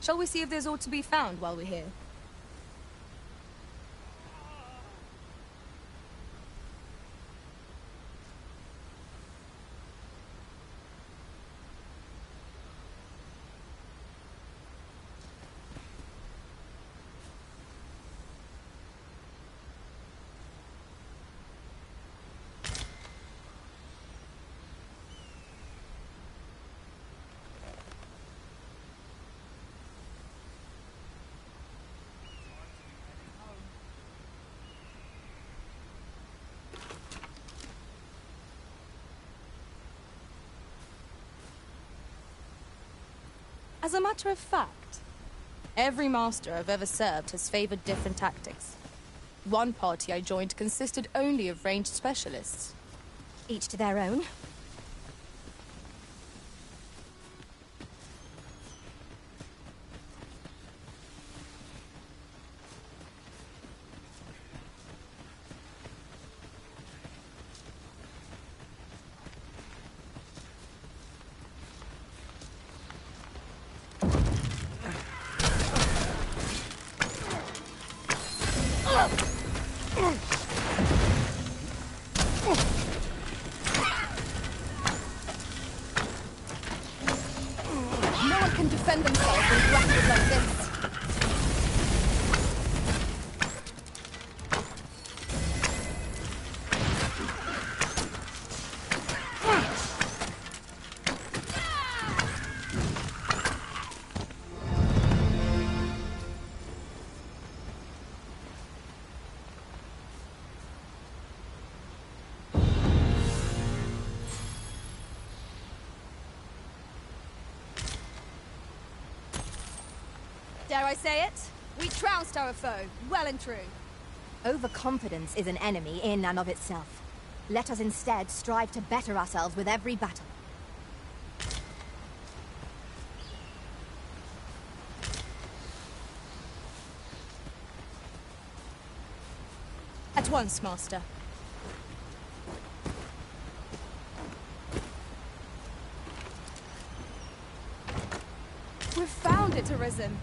Shall we see if there's aught to be found while we're here? As a matter of fact, every master I've ever served has favored different tactics. One party I joined consisted only of ranged specialists. Each to their own. No one can defend themselves in grappled like this. Dare I say it? We trounced our foe, well and true. Overconfidence is an enemy in and of itself. Let us instead strive to better ourselves with every battle. At once, Master. We've found it, Arisen.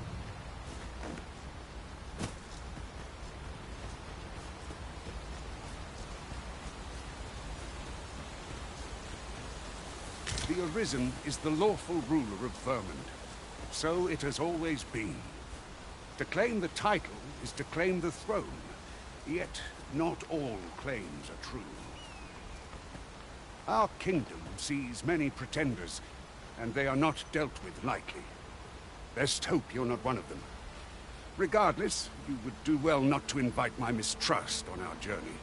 The Arisen is the lawful ruler of Vermund. So it has always been. To claim the title is to claim the throne. Yet, not all claims are true. Our kingdom sees many pretenders, and they are not dealt with lightly. Best hope you're not one of them. Regardless, you would do well not to invite my mistrust on our journey.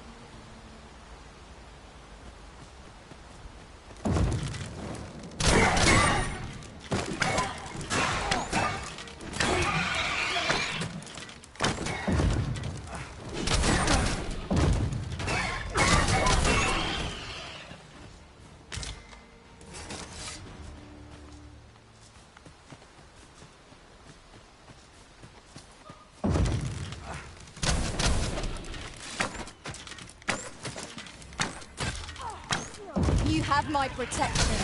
You have my protection.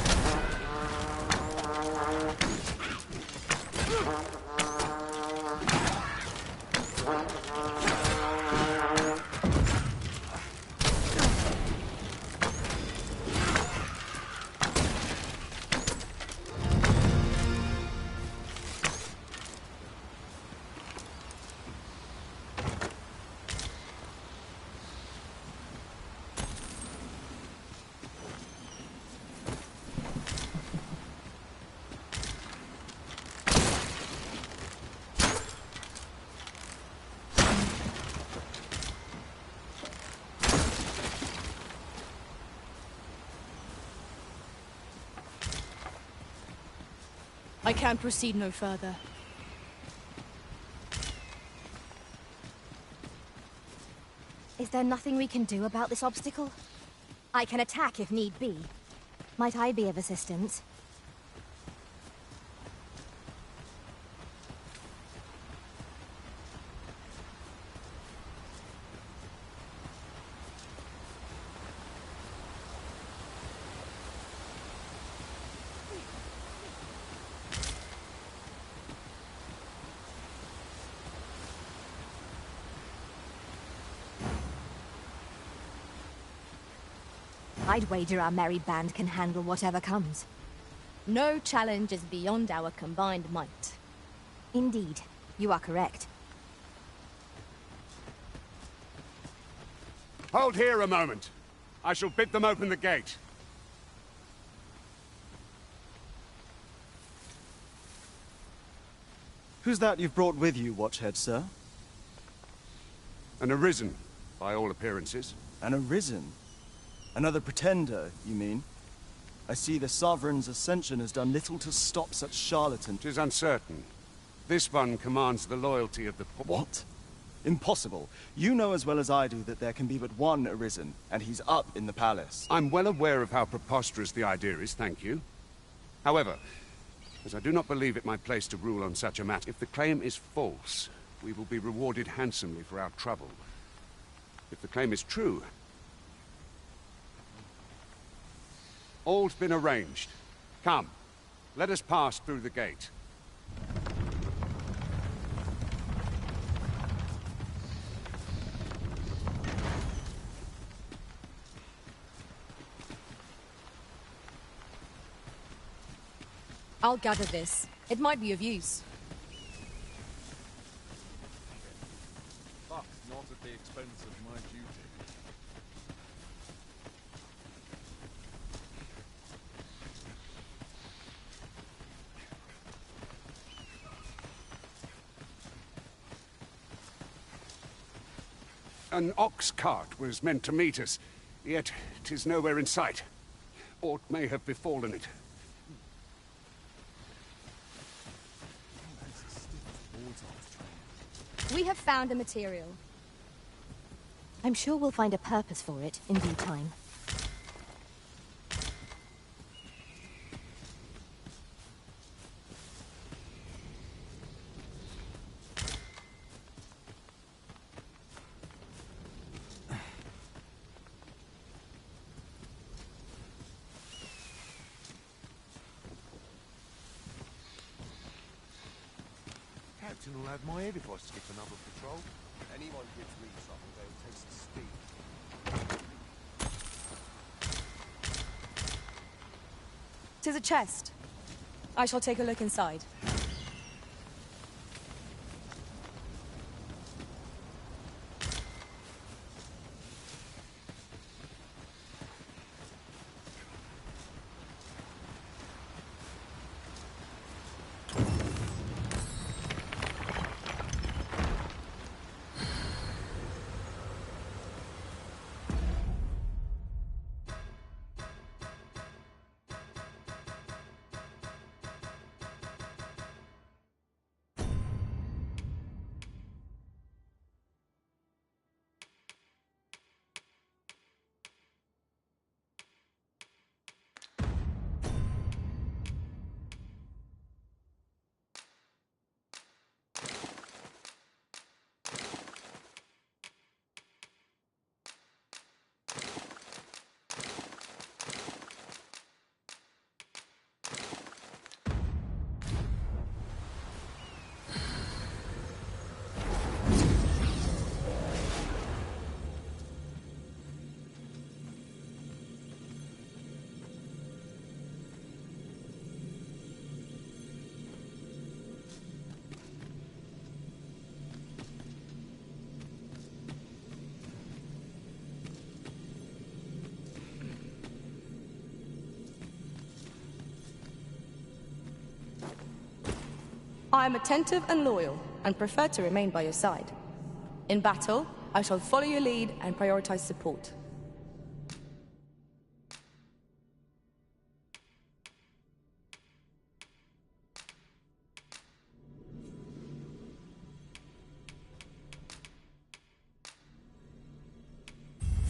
I can proceed no further. Is there nothing we can do about this obstacle? I can attack if need be. Might I be of assistance? I'd wager our merry band can handle whatever comes. No challenge is beyond our combined might. Indeed, you are correct. Hold here a moment. I shall bid them open the gate. Who's that you've brought with you, Watchhead, sir? An arisen, by all appearances. An arisen? Another pretender, you mean? I see the Sovereign's ascension has done little to stop such charlatans. 'Tis uncertain. This one commands the loyalty of the... What? Impossible. You know as well as I do that there can be but one arisen, and he's up in the palace. I'm well aware of how preposterous the idea is, thank you. However, as I do not believe it my place to rule on such a matter, if the claim is false, we will be rewarded handsomely for our trouble. If the claim is true, all's been arranged. Come, let us pass through the gate. I'll gather this. It might be of use. But not at the expense of my duty. An ox cart was meant to meet us, yet 'tis nowhere in sight. Aught may have befallen it. We have found the material. I'm sure we'll find a purpose for it in due time. Captain will have my head if I skip another patrol. Anyone gives me trouble, they'll taste the steam. 'Tis a chest. I shall take a look inside. I am attentive and loyal, and prefer to remain by your side. In battle, I shall follow your lead and prioritize support.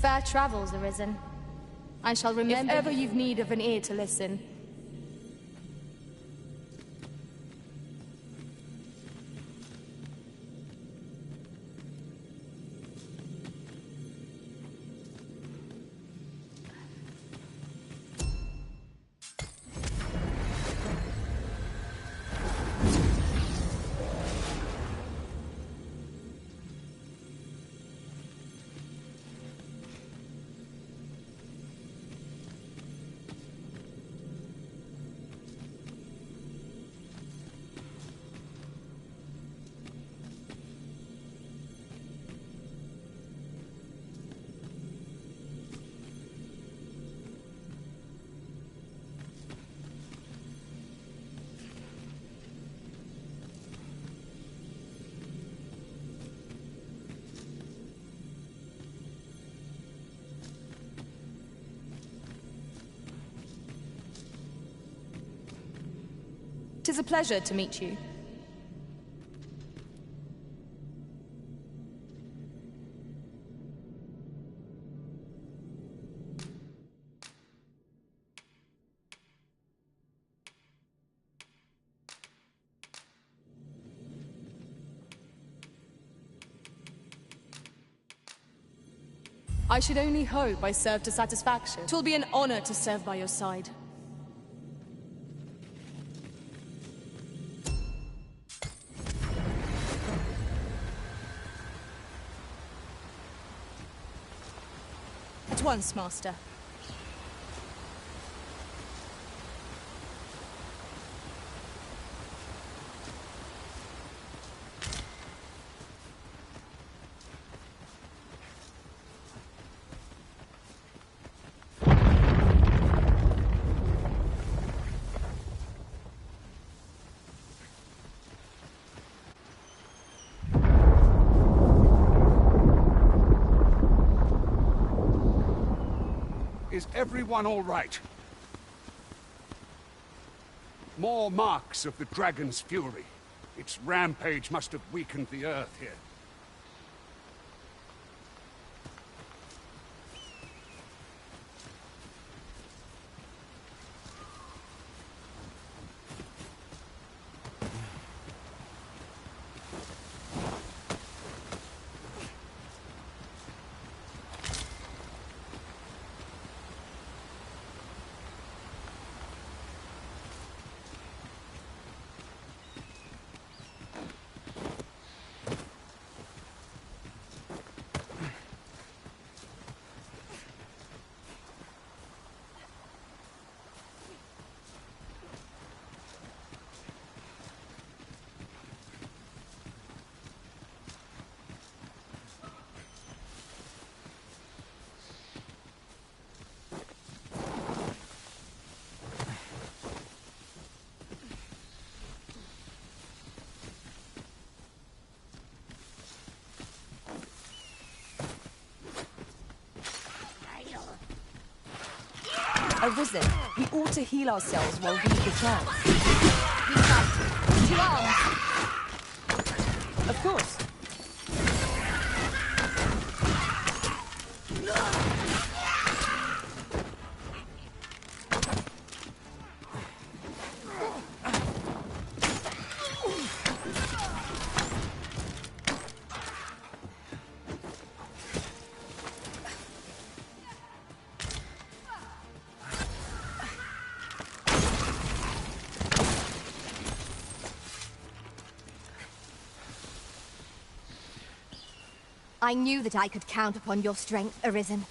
Fair travels, Arisen. I shall remember if ever you've need of an ear to listen. is a pleasure to meet you. I should only hope I serve to satisfaction. 'Twill be an honor to serve by your side. At once, Master. Is everyone all right? More marks of the dragon's fury. Its rampage must have weakened the earth here. Arisen, we ought to heal ourselves while we the chance. We fight. To arms! Of course. I knew that I could count upon your strength, Arisen.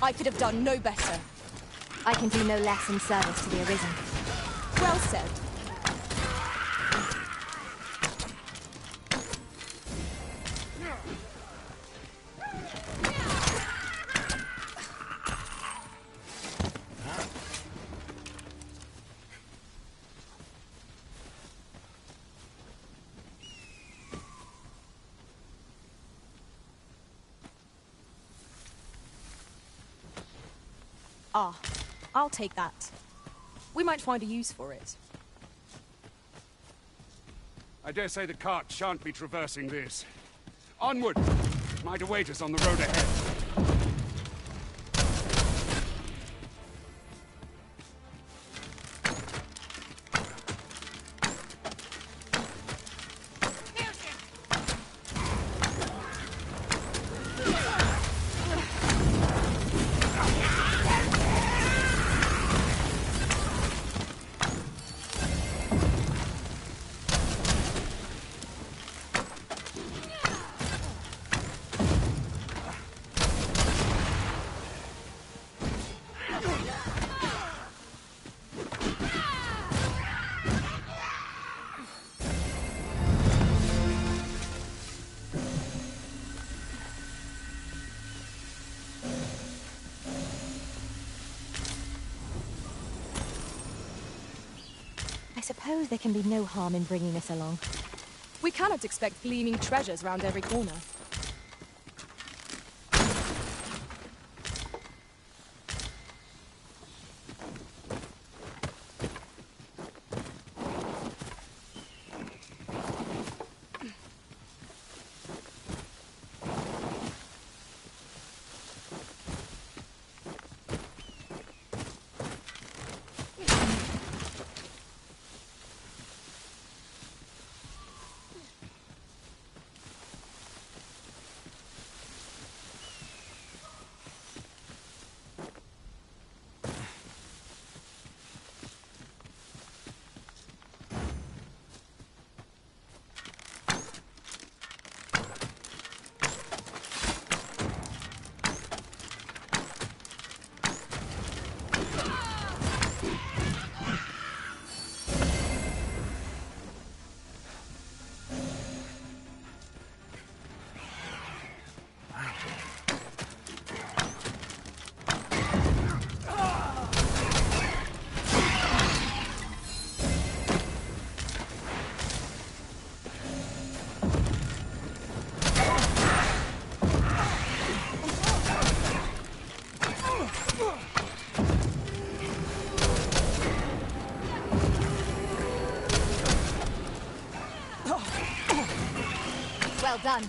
I could have done no better. I can do no less in service to the Arisen. Well said. Ah, I'll take that. We might find a use for it. I dare say the cart shan't be traversing this. Onward! It might await us on the road ahead. suppose there can be no harm in bringing this along. We cannot expect gleaming treasures round every corner. Well done.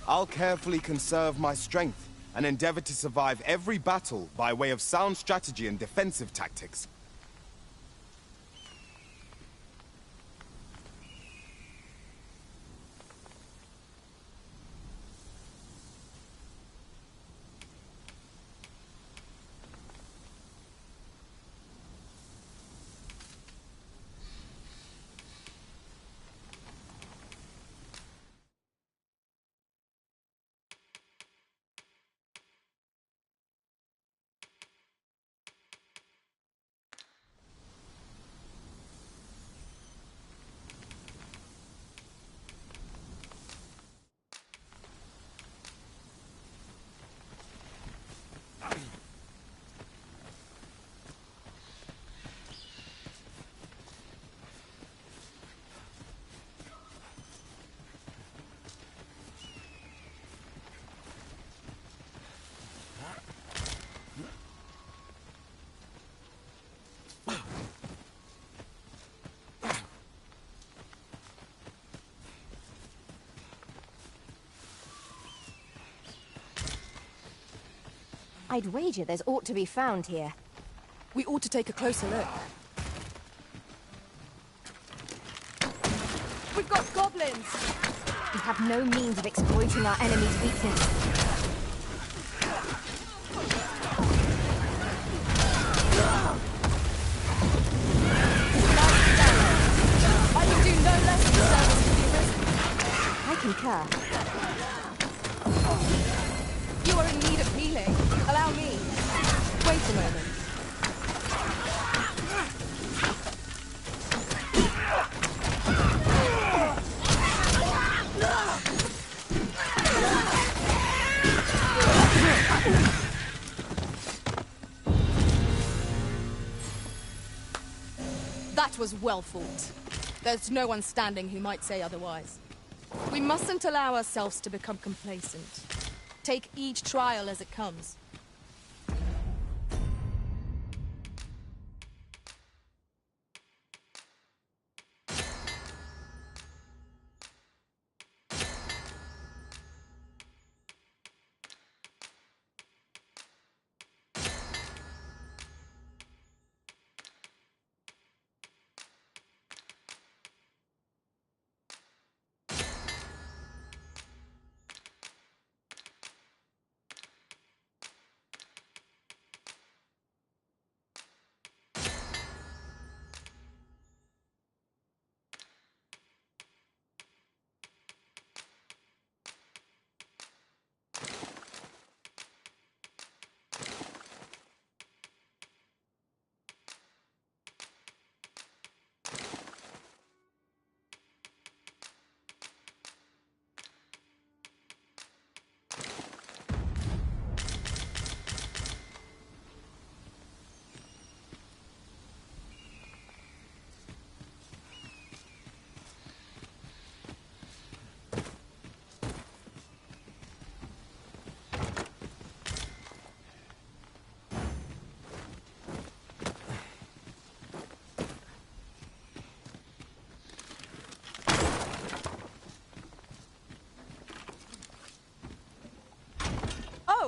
I'll carefully conserve my strength and endeavor to survive every battle by way of sound strategy and defensive tactics. I'd wager there's aught to be found here. We ought to take a closer look. We've got goblins! We have no means of exploiting our enemy's weakness. I can do no less than service to the arisen. I concur. You are in need of healing. Allow me. Wait a moment. That was well fought. There's no one standing who might say otherwise. We mustn't allow ourselves to become complacent. Take each trial as it comes.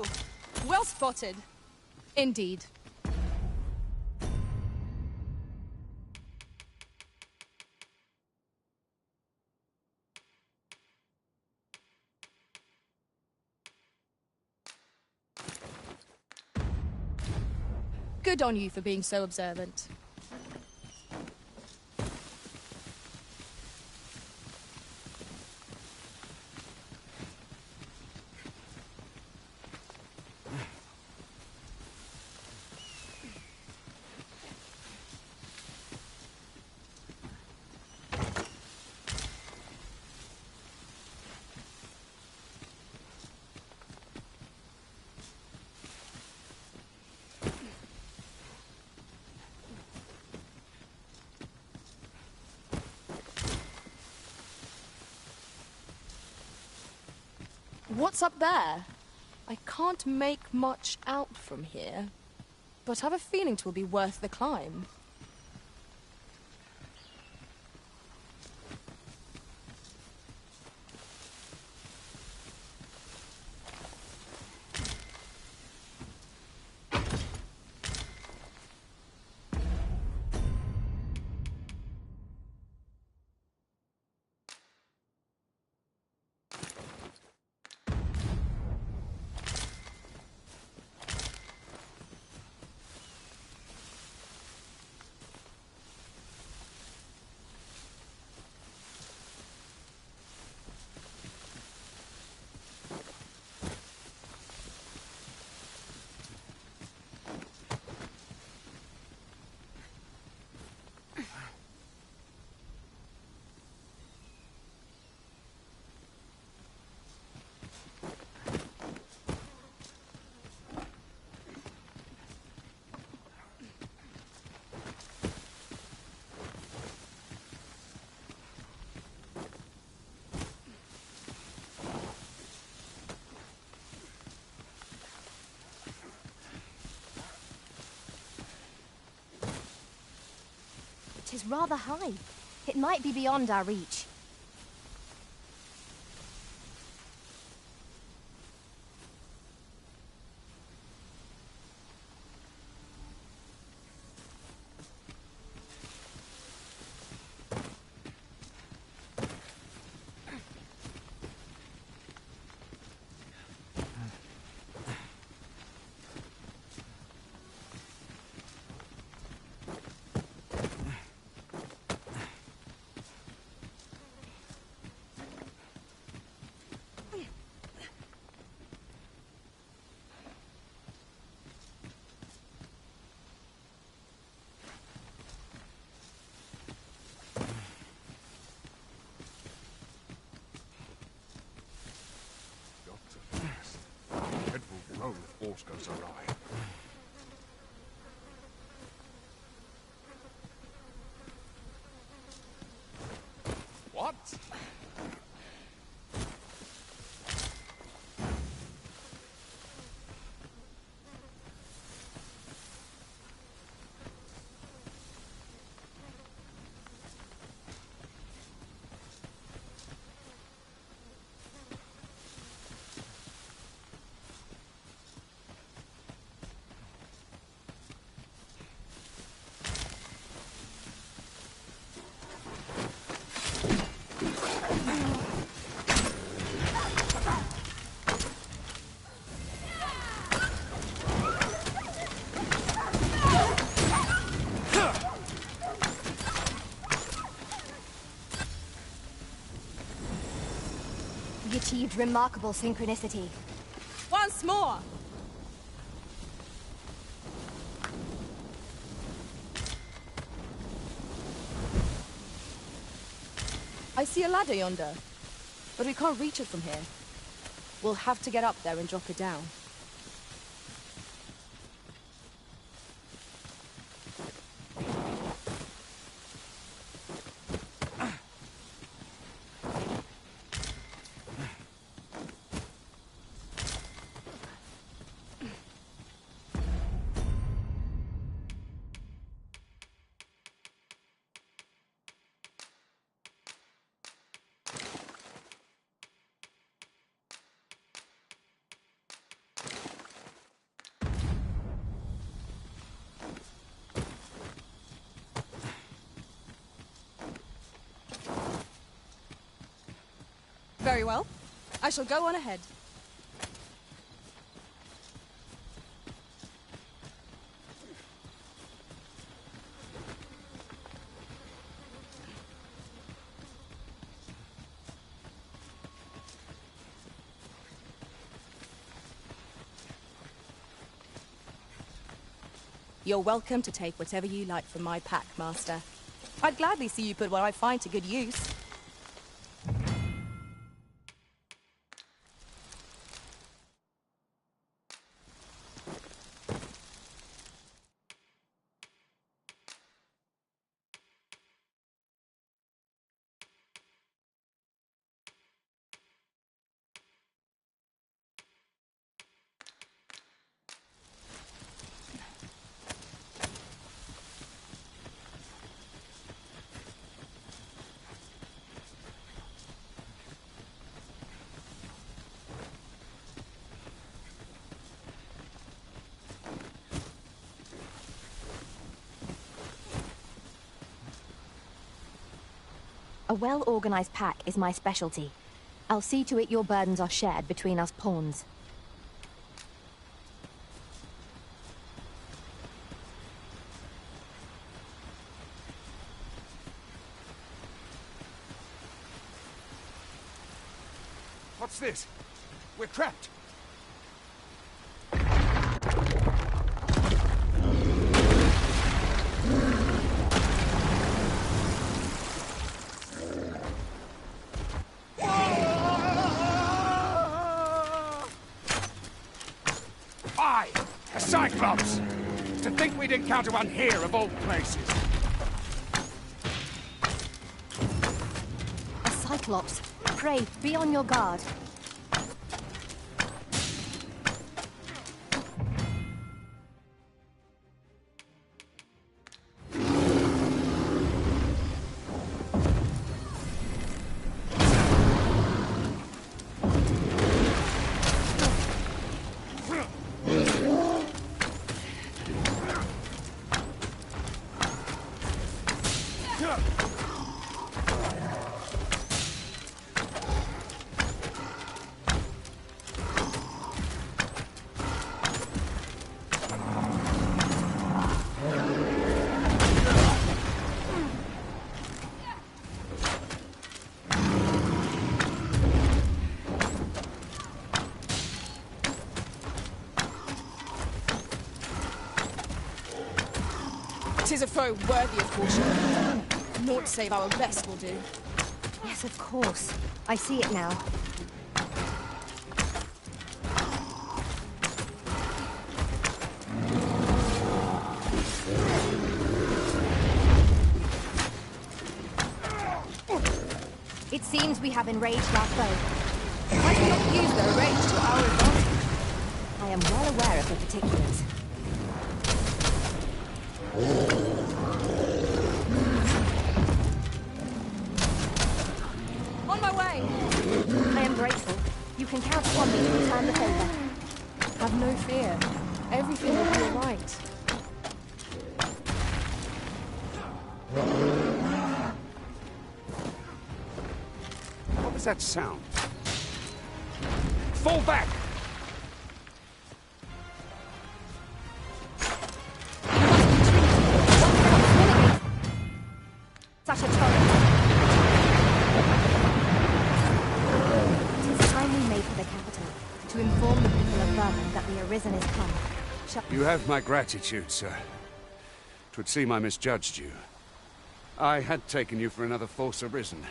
Oh! Well spotted. Indeed. Good on you for being so observant. What's up there? I can't make much out from here, but I have a feeling 'twill be worth the climb. It is rather high. It might be beyond our reach. Head will roll if force goes awry. What? We achieved remarkable synchronicity. Once more! I see a ladder yonder, but we can't reach it from here. We'll have to get up there and drop it down. Very well. I shall go on ahead. You're welcome to take whatever you like from my pack, Master. I'd gladly see you put what I find to good use. A well-organized pack is my specialty. I'll see to it your burdens are shared between us pawns. What's this? We're trapped. A Cyclops! To think we'd encounter one here of all places. A Cyclops. Pray, be on your guard. Tis a foe worthy of caution. Naught save our best will do. Yes, of course. I see it now. It seems we have enraged our foe. Why do not use their rage to our advantage? I am well aware of the particulars. On my way! I am grateful. You can count upon me to return the favor. Have no fear. Everything will be all right. What was that sound? Fall back! Such a torrent. It is time we made for the capital, to inform the people of Vernon that the Arisen is come. You have my gratitude, sir. 'Twould seem I misjudged you. I had taken you for another false Arisen.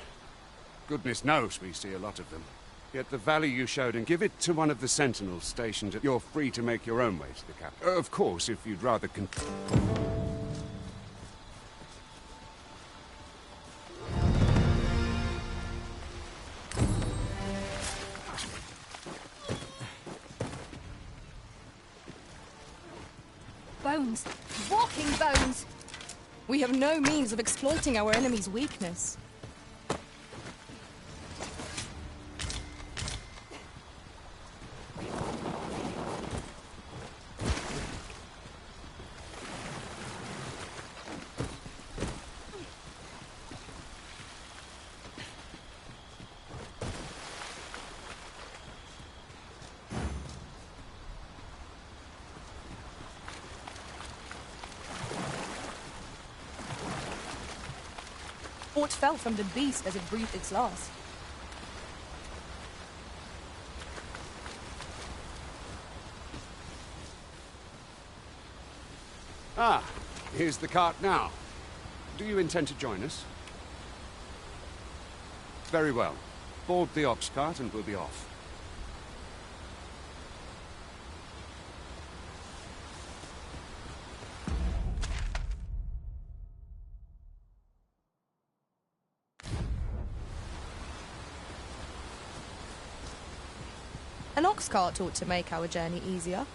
Goodness knows we see a lot of them. Yet the value you showed, and give it to one of the sentinels stationed at... You're free to make your own way to the capital. Of course, if you'd rather Bones! Walking bones! We have no means of exploiting our enemy's weakness. What fell from the beast as it breathed its last? Ah, here's the cart now. Do you intend to join us? Very well. Board the ox cart and we'll be off. An ox cart ought to make our journey easier.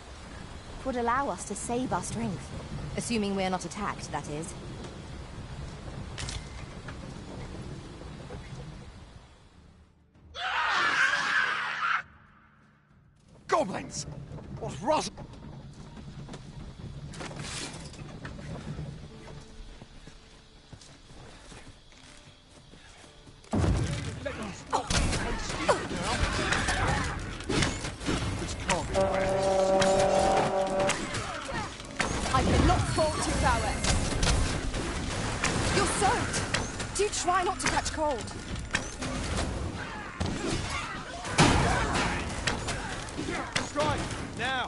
Would allow us to save our strength. Assuming we're not attacked, that is. Goblins! What rot... I cannot fault your prowess. You're soaked. Do try not to catch cold. Strike! Now!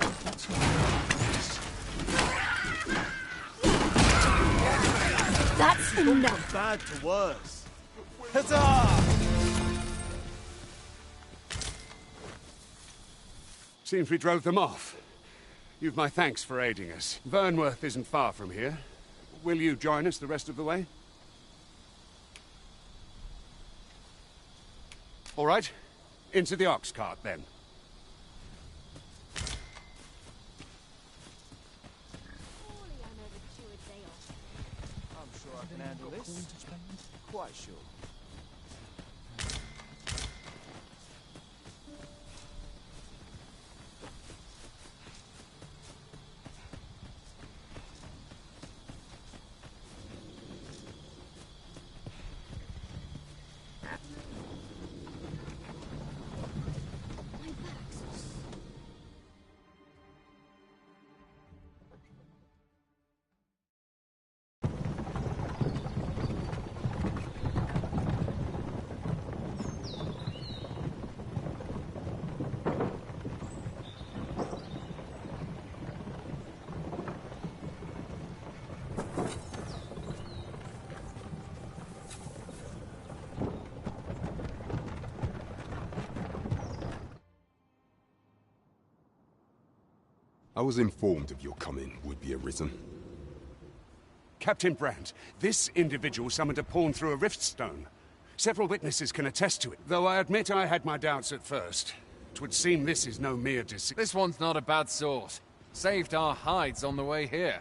That's enough. From bad to worse. Huzzah! Seems we drove them off. You've my thanks for aiding us. Vernworth isn't far from here. Will you join us the rest of the way? All right. Into the ox cart, then. I'm sure I can handle this. Quite sure. I was informed of your coming would be arisen. Captain Brandt, this individual summoned a pawn through a rift stone. Several witnesses can attest to it, though I admit I had my doubts at first. 'Twould seem this is no mere deceit. This one's not a bad sort. Saved our hides on the way here.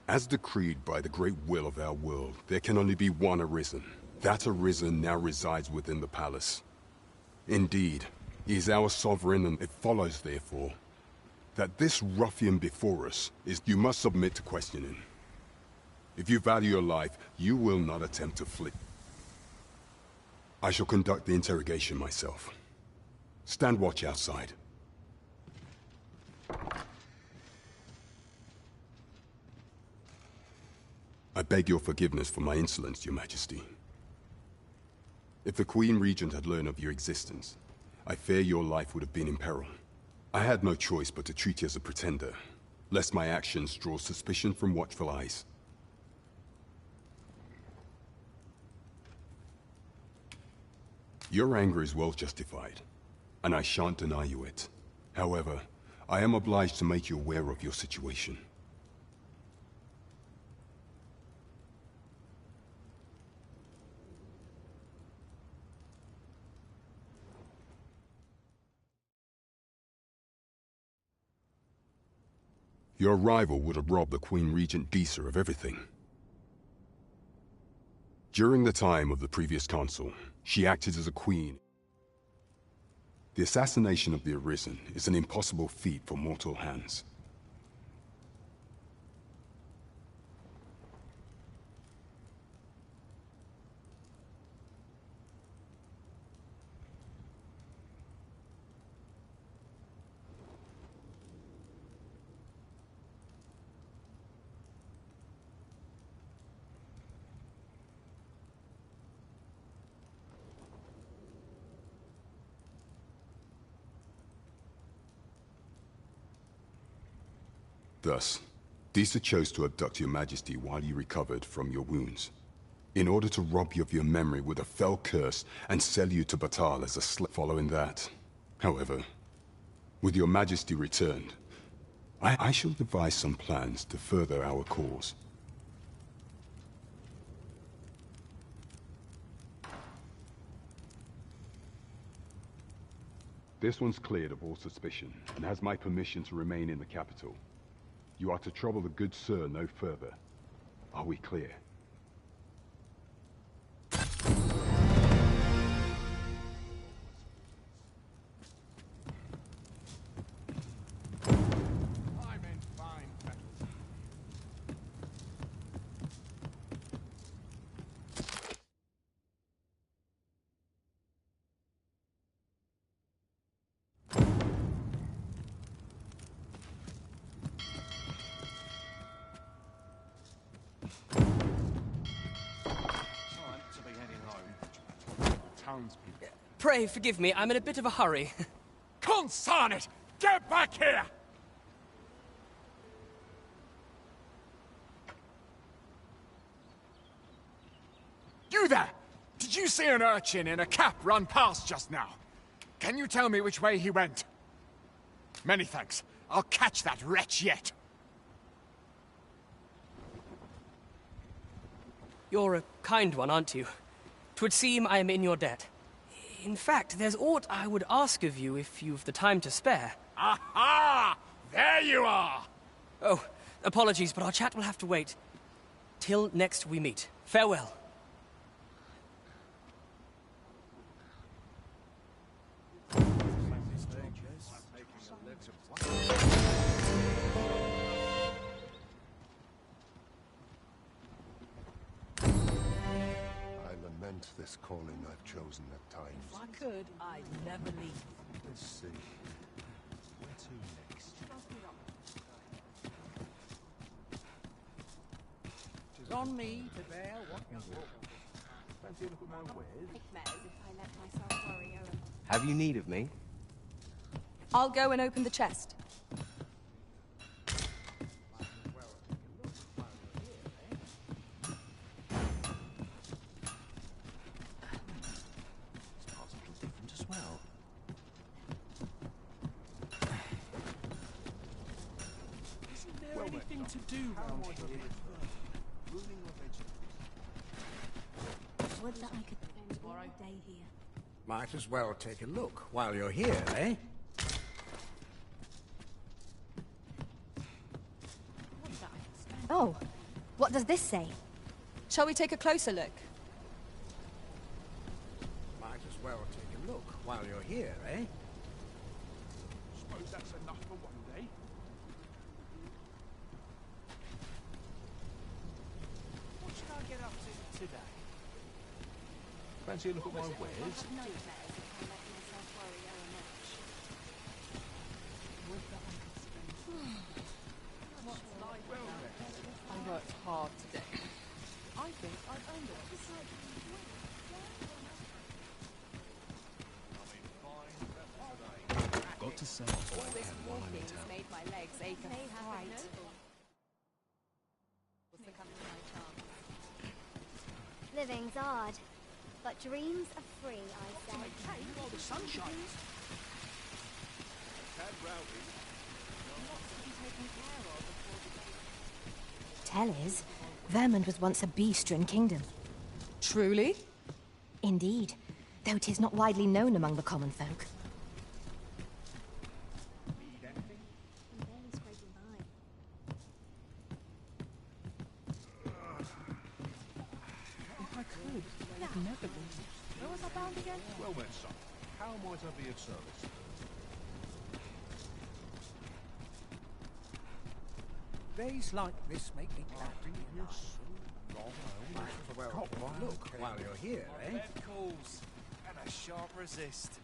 As decreed by the great will of our world, there can only be one arisen. That arisen now resides within the palace. Indeed, he is our sovereign, and it follows, therefore, that this ruffian before us is you must submit to questioning. If you value your life, you will not attempt to flee. I shall conduct the interrogation myself. Stand watch outside. I beg your forgiveness for my insolence, Your Majesty. If the Queen Regent had learned of your existence, I fear your life would have been in peril. I had no choice but to treat you as a pretender, lest my actions draw suspicion from watchful eyes. Your anger is well justified, and I shan't deny you it. However, I am obliged to make you aware of your situation. Your arrival would have robbed the Queen Regent Disa of everything. During the time of the previous consul, she acted as a queen. The assassination of the Arisen is an impossible feat for mortal hands. Thus, Disa chose to abduct your majesty while you recovered from your wounds, in order to rob you of your memory with a fell curse and sell you to Batal as a slave. Following that, however, with your majesty returned, I shall devise some plans to further our cause. This one's cleared of all suspicion, and has my permission to remain in the capital. You are to trouble the good sir no further. Are we clear? Pray forgive me, I'm in a bit of a hurry. Consign it! Get back here! You there! Did you see an urchin in a cap run past just now? Can you tell me which way he went? Many thanks. I'll catch that wretch yet. You're a kind one, aren't you? 'Twould seem I am in your debt. In fact, there's aught I would ask of you if you've the time to spare. Aha! There you are! Oh, apologies, but our chat will have to wait. Till next we meet. Farewell. This calling I've chosen at times. If I could, I'd never leave. Let's see. Where to next? It's on me to bear what you will. Fancy a look at my wares? Have you need of me? I'll go and open the chest. To do round here. Would that I could spend all day here. Might as well take a look while you're here, eh? Oh, what does this say? Shall we take a closer look? Might as well take a look while you're here, eh? Suppose that's enough for one day. What should I get up to today? Fancy a look at my wares? I worked hard today. I think I've earned it. Got to sell what I can while I'm in town. Made my legs ache a fright. Living's hard, but dreams are free, I say. While the sun shines. Tell is, Vermund was once a beastren kingdom. Truly? Indeed, though 'tis not widely known among the common folk. If I could, I'd never leave. Where was I bound again? Well then, son. How might I be of service? Days like this make me glad to be alive. Well, look while you're here, eh? Calls and a sharp resist.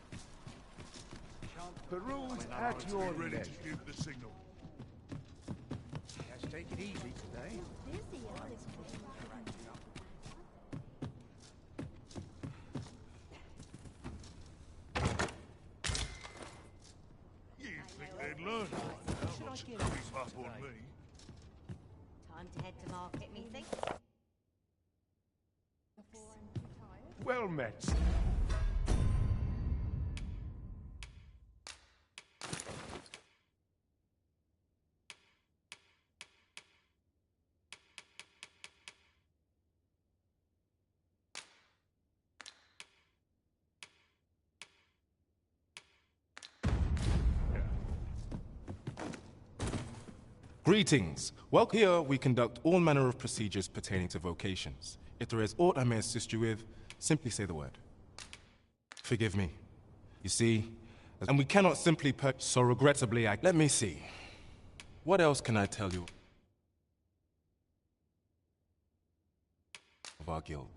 Peruse at your ready to give the signal. Let's take it easy today. You'd think they'd learn by now not to creep up on Time to head to market, methinks. Well met. Greetings. Well, here we conduct all manner of procedures pertaining to vocations. If there is aught I may assist you with, simply say the word. Forgive me. You see, and we cannot simply so regrettably let me see. What else can I tell you of our guild?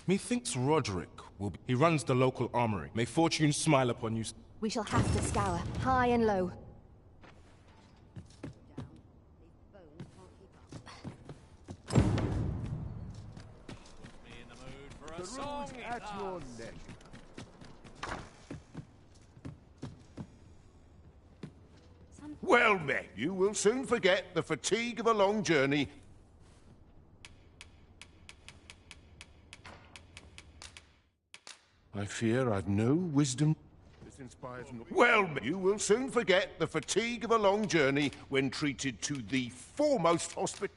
Methinks Roderick will be. He runs the local armory. May fortune smile upon you. We shall have to scour, high and low. The rules at your neck. Well met. You will soon forget the fatigue of a long journey. I fear I've no wisdom. This inspires no. Well, you will soon forget the fatigue of a long journey when treated to the foremost hospital.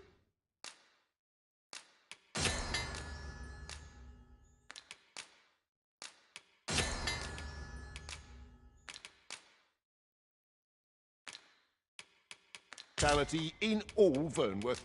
In all Vernworth.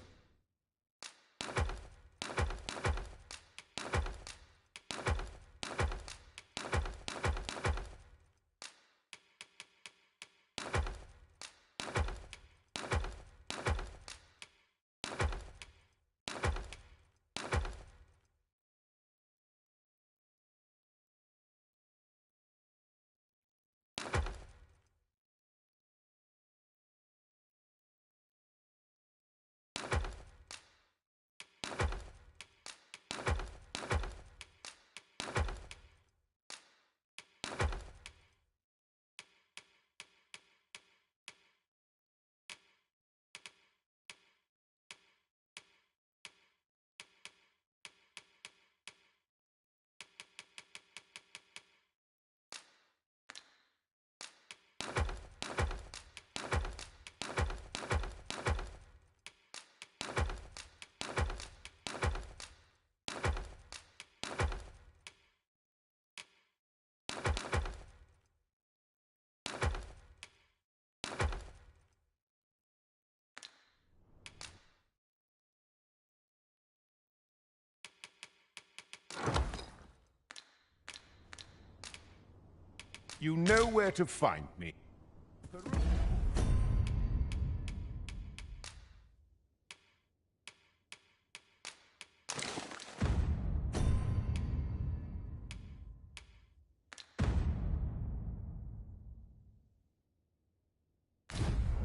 You know where to find me.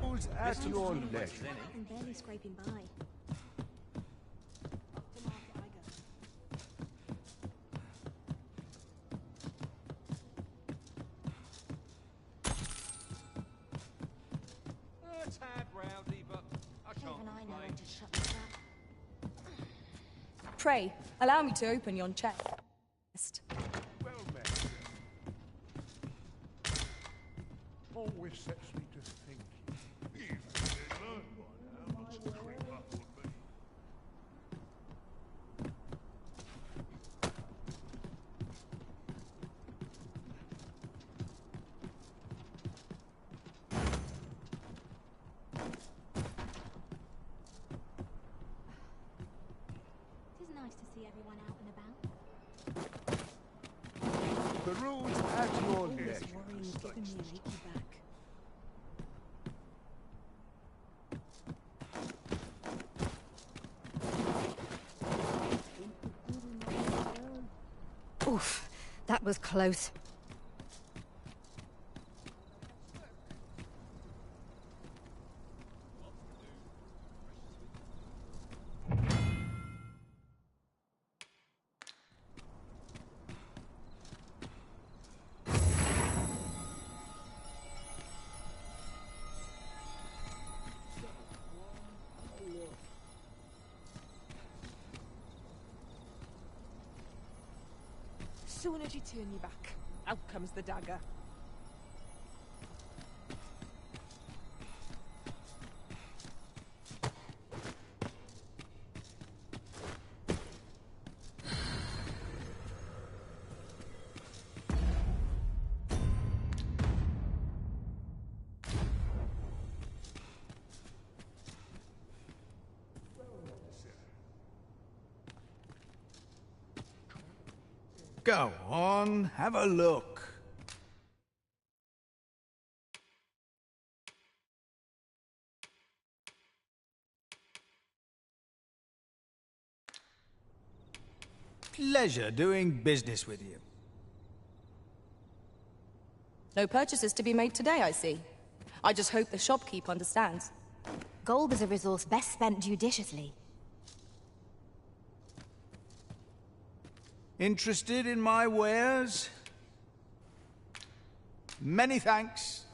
Who's at your leisure? I'm barely scraping by. Pray, allow me to open yon chest. Well met. Always sets me to thinking. Even they learn by now what's creep up on me. It is nice to see everyone out and about. The rules at your Always leisure. worrying of giving me an achy back. Oof, that was close. Soon as you turn your back, out comes the dagger. Go on, have a look. Pleasure doing business with you. No purchases to be made today, I see. I just hope the shopkeep understands. Gold is a resource best spent judiciously. Interested in my wares? Many thanks.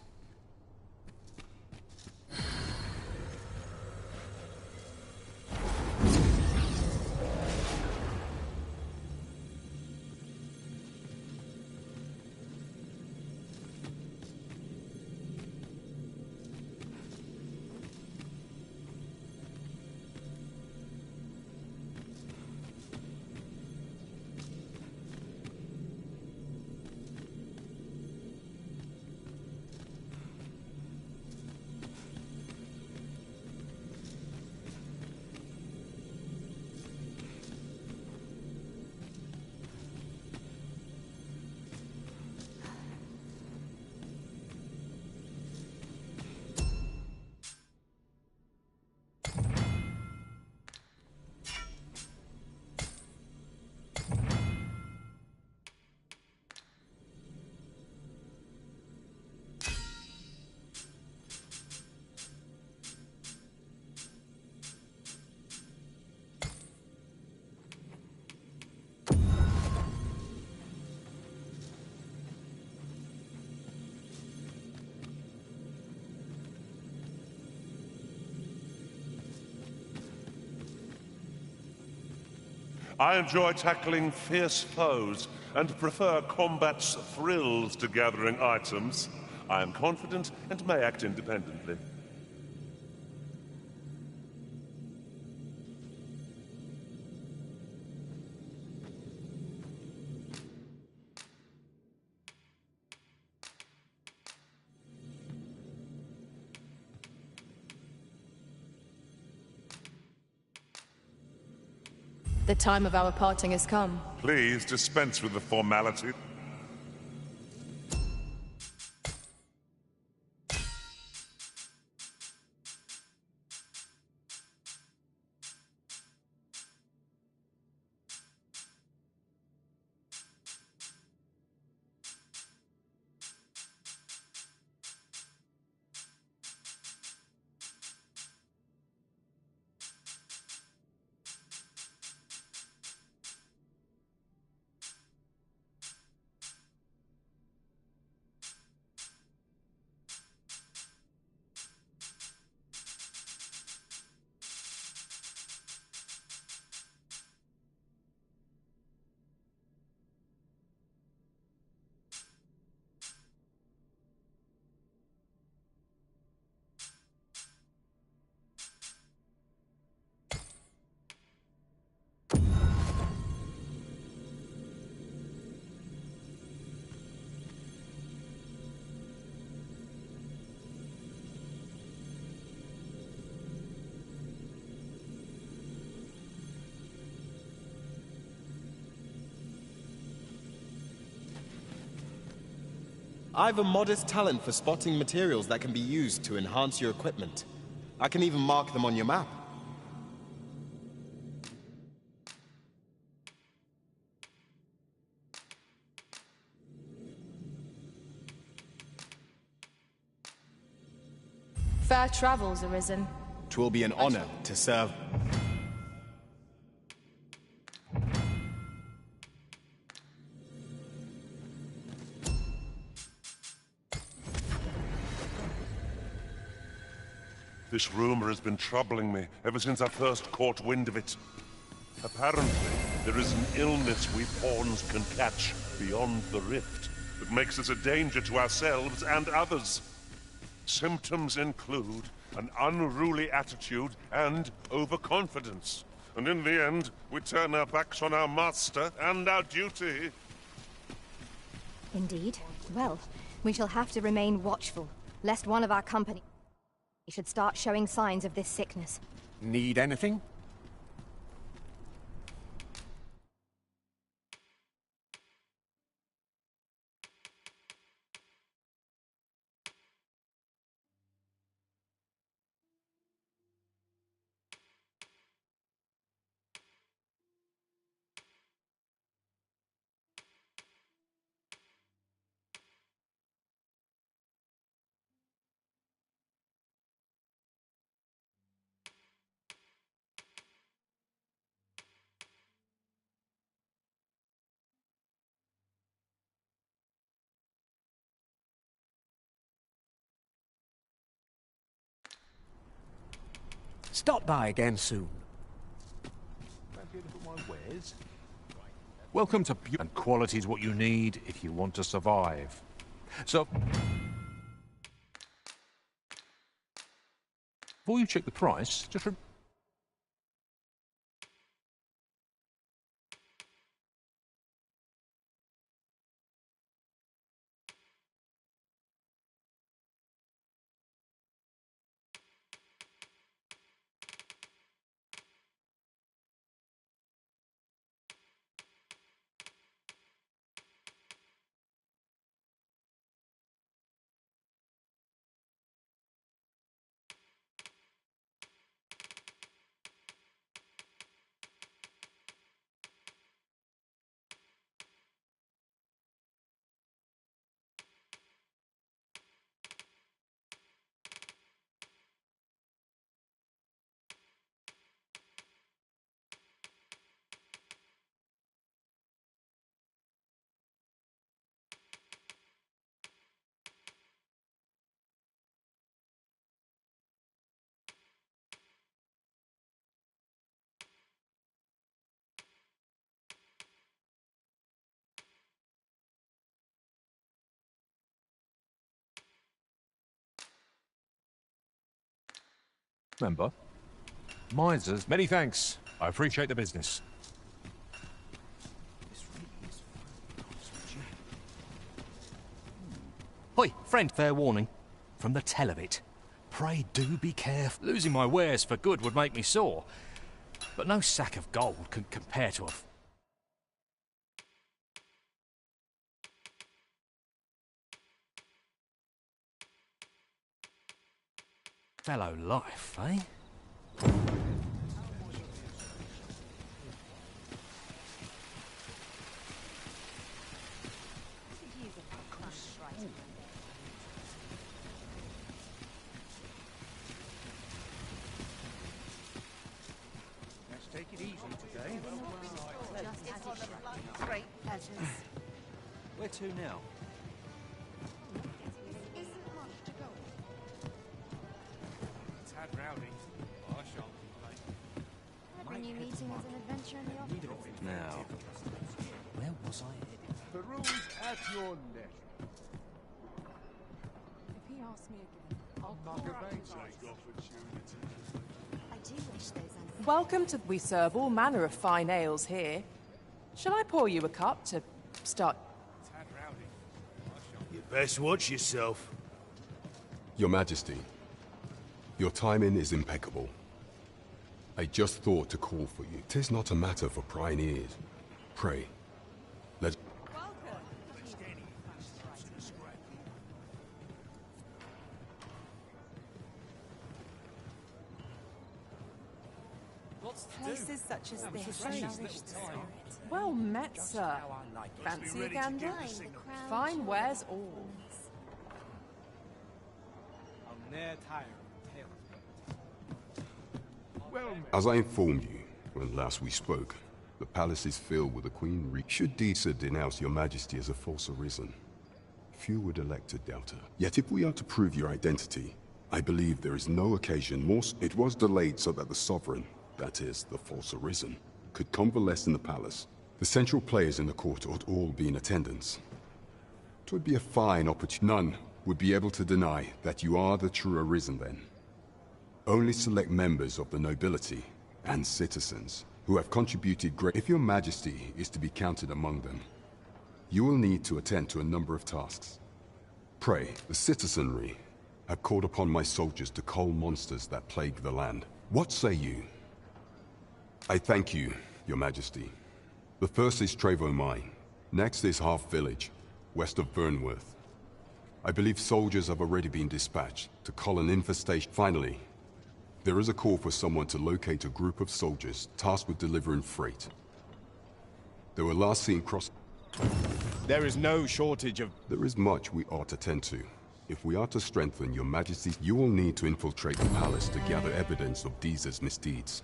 I enjoy tackling fierce foes and prefer combat's thrills to gathering items. I am confident and may act independently. The time of our parting has come. Please dispense with the formality. I've a modest talent for spotting materials that can be used to enhance your equipment. I can even mark them on your map. Fair travels, Arisen. 'Twill be an honor to serve. This rumor has been troubling me ever since I first caught wind of it. Apparently, there is an illness we pawns can catch beyond the rift that makes us a danger to ourselves and others. Symptoms include an unruly attitude and overconfidence. And in the end, we turn our backs on our master and our duty. Indeed. Well, we shall have to remain watchful, lest one of our company should start showing signs of this sickness. Need anything? Stop by again soon. Welcome to beauty, and quality is what you need if you want to survive. So, before you check the price, just remember, misers, many thanks. I appreciate the business. Hoi, friend, fair warning. From the tell of it, pray do be careful. Losing my wares for good would make me sore, but no sack of gold can compare to a fellow life, eh? Let's take it easy today. Great pleasures. Where to now? Tad rowdy. I shan't Bring you meeting as an adventure in the office. Now, where was I headed? Peruse at your leisure. If he asks me again, I'll Mark pour a out his bank eyes. I do wish those Welcome to... We serve all manner of fine ales here. Shall I pour you a cup to start... Tad rowdy. You best watch yourself. Your Majesty, your timing is impeccable. I just thought to call for you. 'Tis not a matter for prying ears. Pray, let... places such as this nourish the spirit. Well met, sir. Fancy a gander? Fine wares all. I'm near tired of tales. As I informed you when last we spoke, the palace is filled with the Queen Should Disa denounce your majesty as a false arisen, few would elect to doubt her. Yet if we are to prove your identity, I believe there is no occasion more. It was delayed so that the sovereign, that is, the false arisen, could convalesce in the palace. The central players in the court ought all be in attendance. 'Twould be a fine opportunity. None would be able to deny that you are the true arisen then. Only select members of the nobility and citizens who have contributed great. If your majesty is to be counted among them, you will need to attend to a number of tasks. Pray, the citizenry have called upon my soldiers to cull monsters that plague the land. What say you? I thank you, your majesty. The first is Trevo Mine. Next is Half Village, west of Vernworth. I believe soldiers have already been dispatched to cull an infestation. Finally, there is a call for someone to locate a group of soldiers tasked with delivering freight. They were last seen cross. There is no shortage of... There is much we ought to tend to. If we are to strengthen your majesty, you will need to infiltrate the palace to gather evidence of Disa's misdeeds.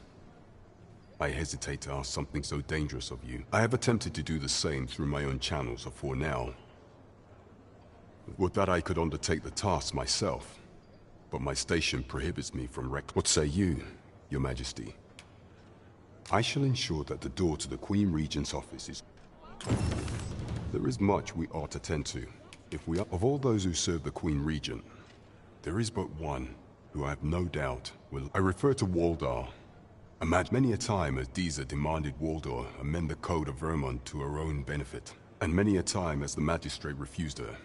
I hesitate to ask something so dangerous of you. I have attempted to do the same through my own channels for now. Would that I could undertake the task myself, but my station prohibits me from What say you, your majesty? I shall ensure that the door to the Queen Regent's office is... There is much we ought to tend to. If we are... Of all those who serve the Queen Regent, there is but one who I have no doubt will... I refer to Waldar. Imagine many a time as Disa demanded Waldar amend the Code of Vermont to her own benefit, and many a time as the magistrate refused her,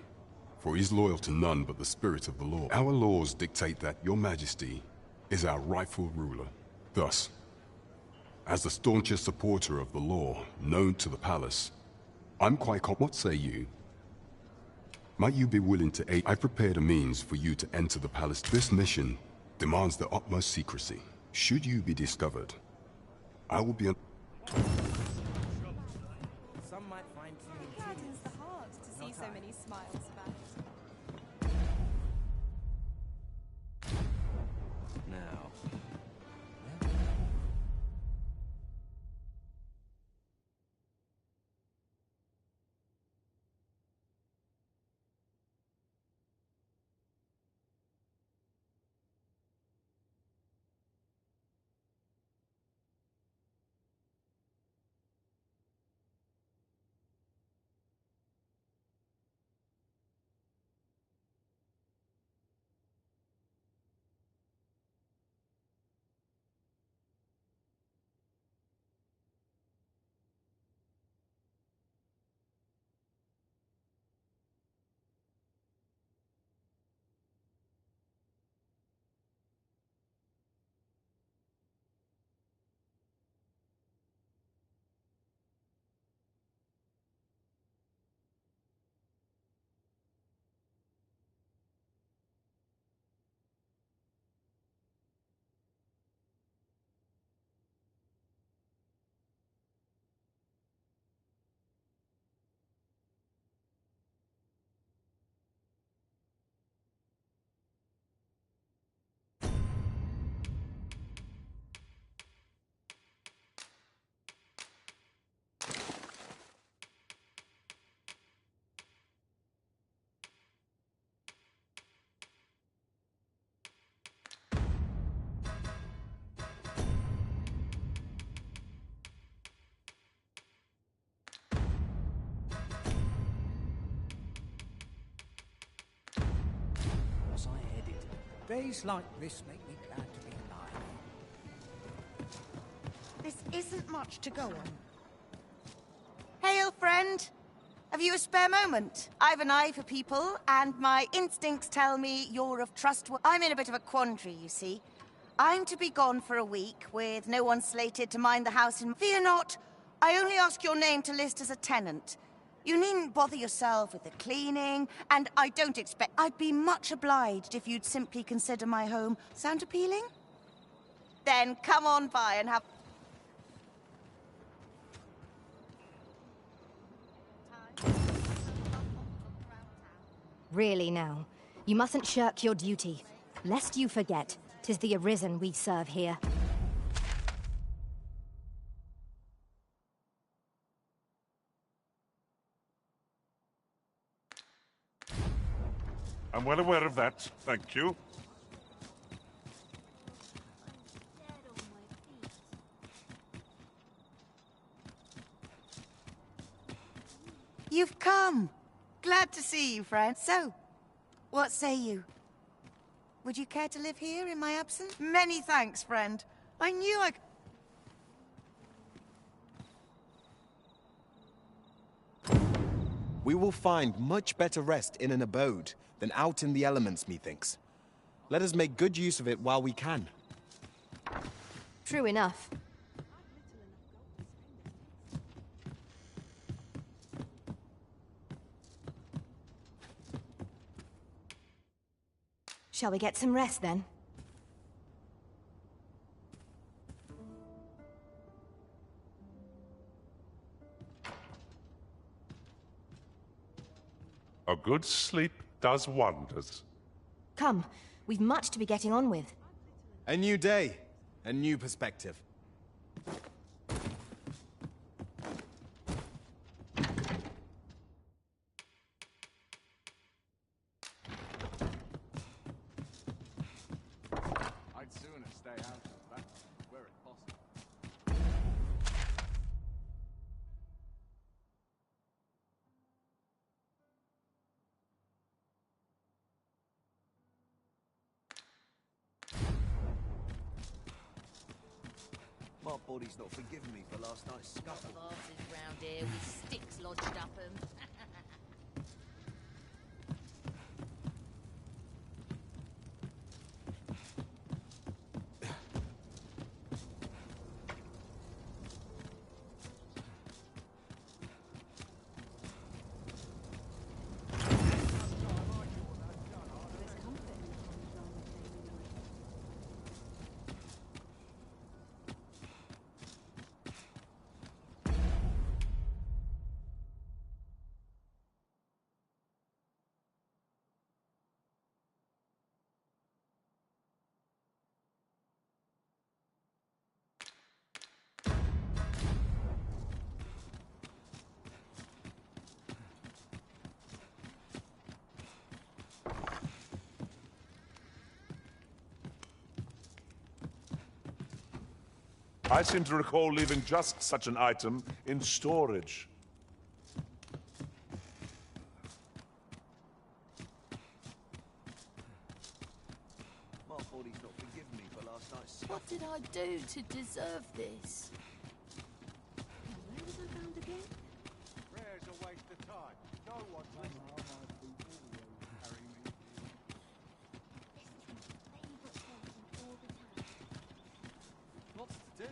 for he is loyal to none but the spirit of the law. Our laws dictate that your majesty is our rightful ruler. Thus, as the staunchest supporter of the law known to the palace, I'm quite What say you? Might you be willing to aid? I prepared a means for you to enter the palace. This mission demands the utmost secrecy. Should you be discovered, I will be Some might find It gladdens the heart to see so many smiles about. now. Was I headed? Days like this make me glad to be alive. This isn't much to go on. Hail, friend! Have you a spare moment? I've an eye for people, and my instincts tell me you're of trustworthy. I'm in a bit of a quandary, you see. I'm to be gone for a week, with no one slated to mind the house in... Fear not, I only ask your name to list as a tenant. You needn't bother yourself with the cleaning, and I don't expect... I'd be much obliged if you'd simply consider my home. Sound appealing? Then come on by and have... Really now, you mustn't shirk your duty. Lest you forget, 'tis the Arisen we serve here. I'm well aware of that, thank you. You've come! Glad to see you, friend. So, what say you? Would you care to live here in my absence? Many thanks, friend. I knew I... We will find much better rest in an abode than out in the elements, methinks. Let us make good use of it while we can. True enough. Shall we get some rest, then? A good sleep does wonders. Come, we've much to be getting on with. A new day, a new perspective. I'd sooner stay out of that, were it possible. My body's not forgiven me for last night's scuffle. Asses round here with sticks lodged up 'em. I seem to recall leaving just such an item in storage. My body's not forgiven me for last night's scuffle. What did I do to deserve this? Where was I found again? Prayer's a waste of time. No one's listening. Carry me. Lots to do,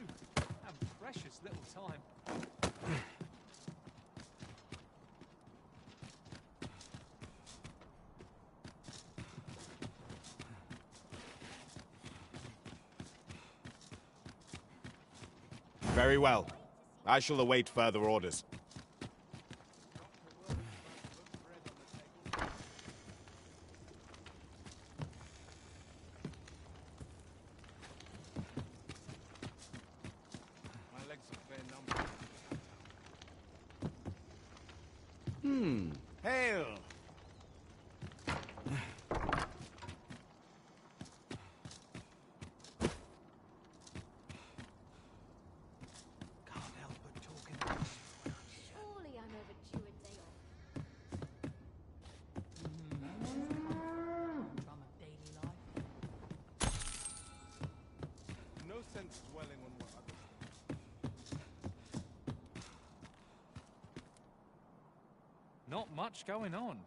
and precious little time. Very well. I shall await further orders. My legs are fair number. Hail! Surely I'm overdue a day off. Drama daily life. No sense dwelling on what others Not much going on.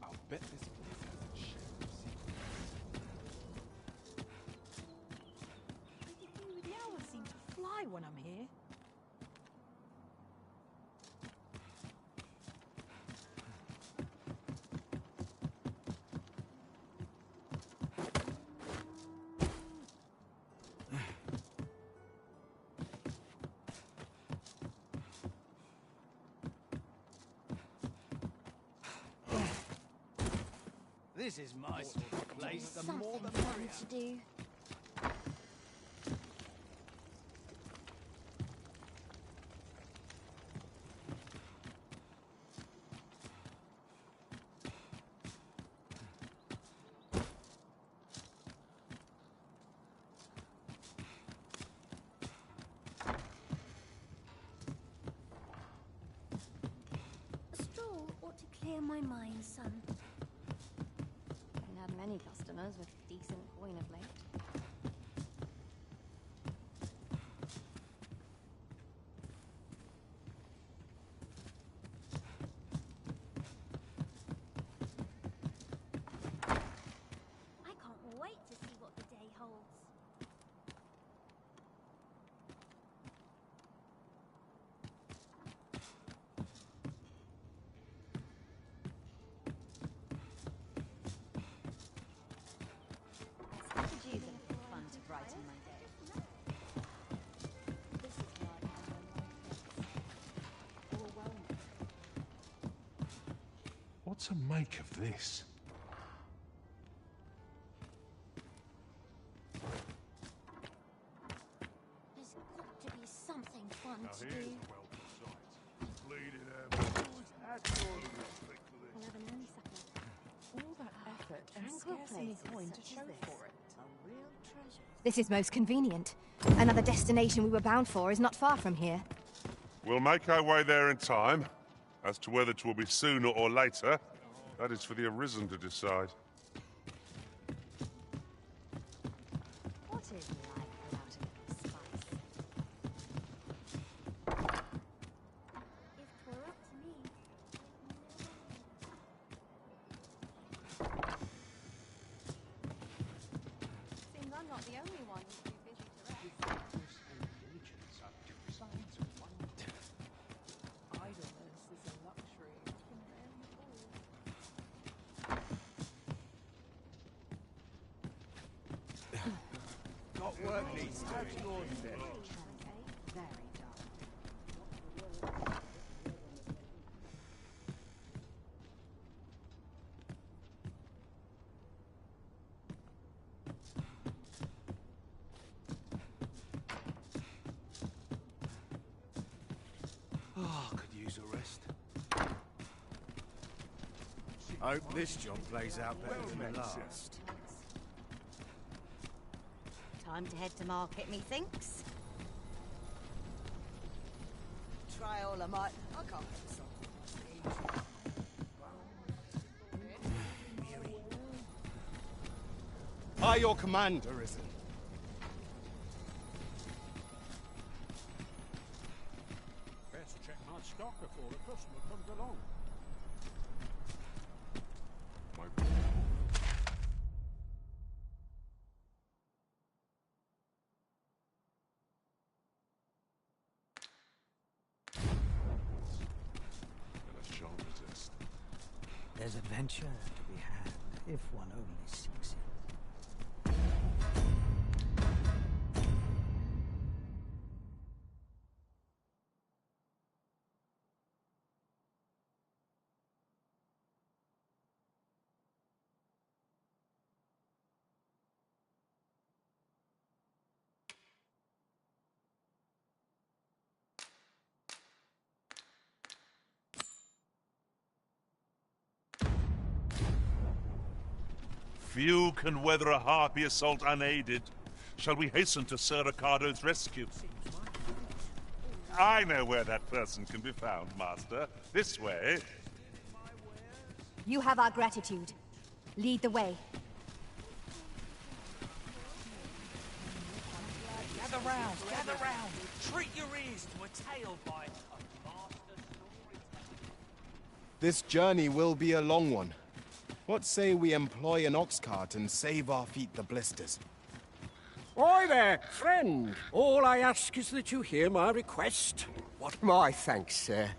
I'll bet this place has a share of secrets. The hours seem to fly when I'm here. This is my sort of place. The Something more the fun merrier. to do. A stroll ought to clear my mind, son. Haven't had many customers with decent coin of late. I can't wait to see what the day holds. I could use a little fun to brighten my day. This is why I have overwhelming. What to make of this? There's got to be something fun Now to here's do. a welcome sight. Bleeding ambulance. That's all the respect for this. We'll have an early supper. All that effort and Tranquil scarce any places coin to such as show this. for it. A real treasure. This is most convenient. Another destination we were bound for is not far from here. We'll make our way there in time. As to whether it will be sooner or later, that is for the Arisen to decide. What is life without a little spice? If 'twere up to me. Seems I'm not the only one who's too busy to rest. Idleness is a luxury we can rarely afford. Got work needs doing. Very dark. Oh, could use a rest. Hope this job plays out better than the last. Time to head to market, methinks. Try all I might. I can't get this off. By your command, Arisen. Best check my stock before a customer comes along. There's adventure to be had, if one only seeks it. Few can weather a harpy assault unaided. Shall we hasten to Sir Ricardo's rescue? I know where that person can be found, Master. This way. You have our gratitude. Lead the way. Gather round, gather round. Treat your ears to a tale by a master storyteller. This journey will be a long one. What say we employ an ox cart and save our feet the blisters? Oi there, friend. All I ask is that you hear my request. What my thanks, sir.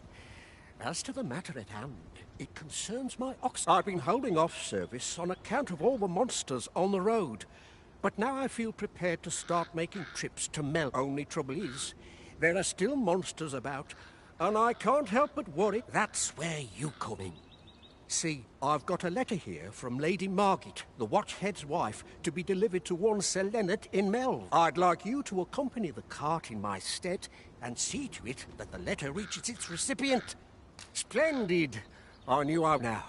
As to the matter at hand, it concerns my ox. I've been holding off service on account of all the monsters on the road. But now I feel prepared to start making trips to Mel. Only trouble is, there are still monsters about, and I can't help but worry. That's where you come in. See, I've got a letter here from Lady Margit, the Watchhead's wife, to be delivered to one Sir Leonard in Melve. I'd like you to accompany the cart in my stead and see to it that the letter reaches its recipient. Splendid! I knew I now.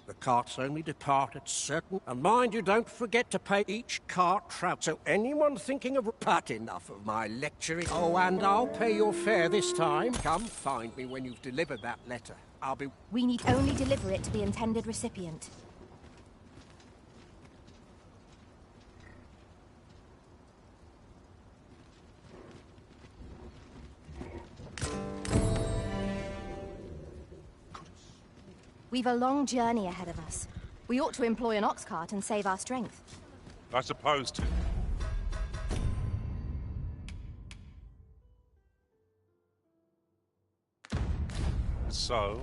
The carts only depart at certain... And mind you, don't forget to pay each cart trout. So anyone thinking of... But enough of my lecturing. Oh, and I'll pay your fare this time. Come find me when you've delivered that letter. I'll be... We need only deliver it to the intended recipient. We've a long journey ahead of us. We ought to employ an ox cart and save our strength. I suppose to. So?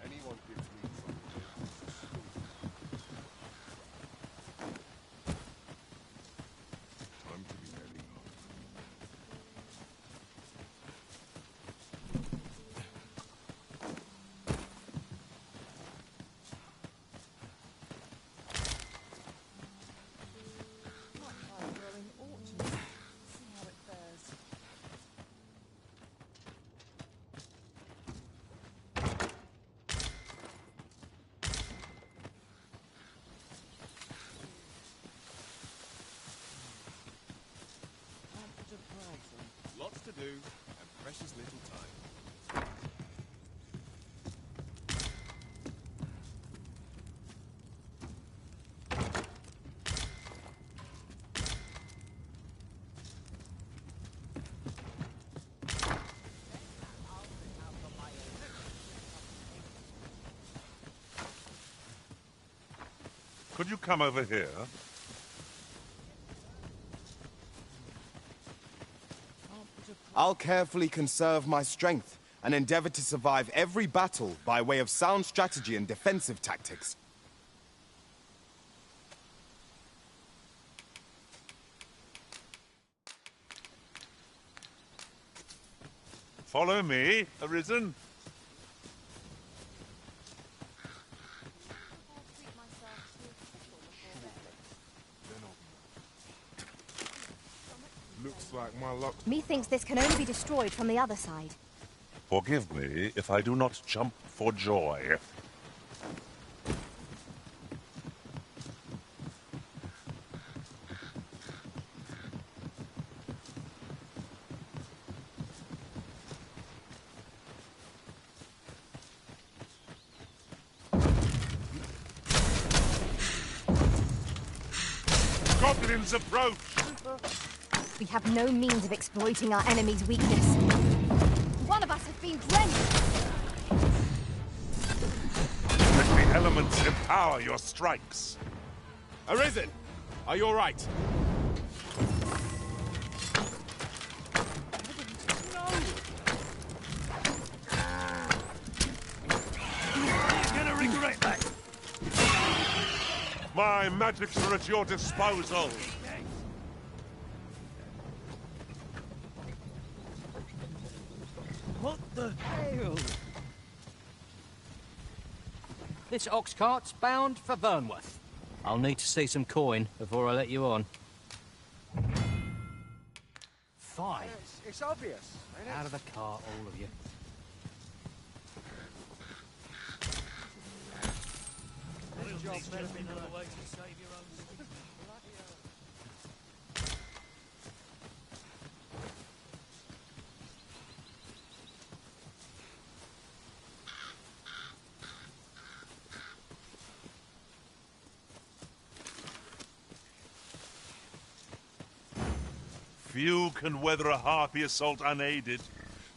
Anyone gives me time to be heading home. Lots to do, and precious little time. Could you come over here? I'll carefully conserve my strength and endeavor to survive every battle by way of sound strategy and defensive tactics. Follow me, Arisen. Looks like my luck. Methinks this can only be destroyed from the other side. Forgive me if I do not jump for joy. Goblins approach! We have no means of exploiting our enemy's weakness. One of us has been drenched! Let the elements empower your strikes. Arisen! Are you alright? You're gonna regret that. My magics are at your disposal. What the hell? This ox cart's bound for Vernworth. I'll need to see some coin before I let you on. Fine. It's obvious. Out of the cart, all of you. This job's better be another way to save your own skin. Few can weather a harpy assault unaided.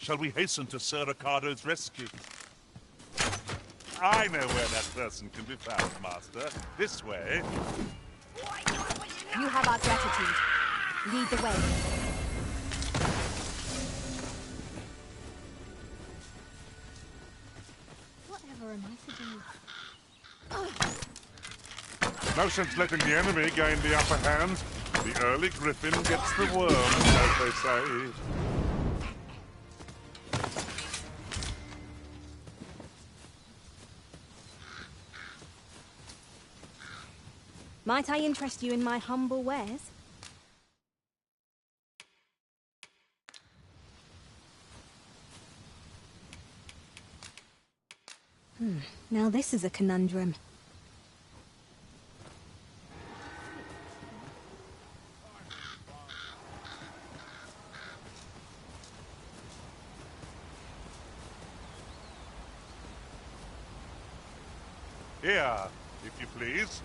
Shall we hasten to Sir Ricardo's rescue? I know where that person can be found, Master. This way. You have our gratitude. Lead the way. Whatever am I to do? No sense letting the enemy gain the upper hand. The early griffin gets the worm, as they say. Might I interest you in my humble wares? Now this is a conundrum. Here, if you please.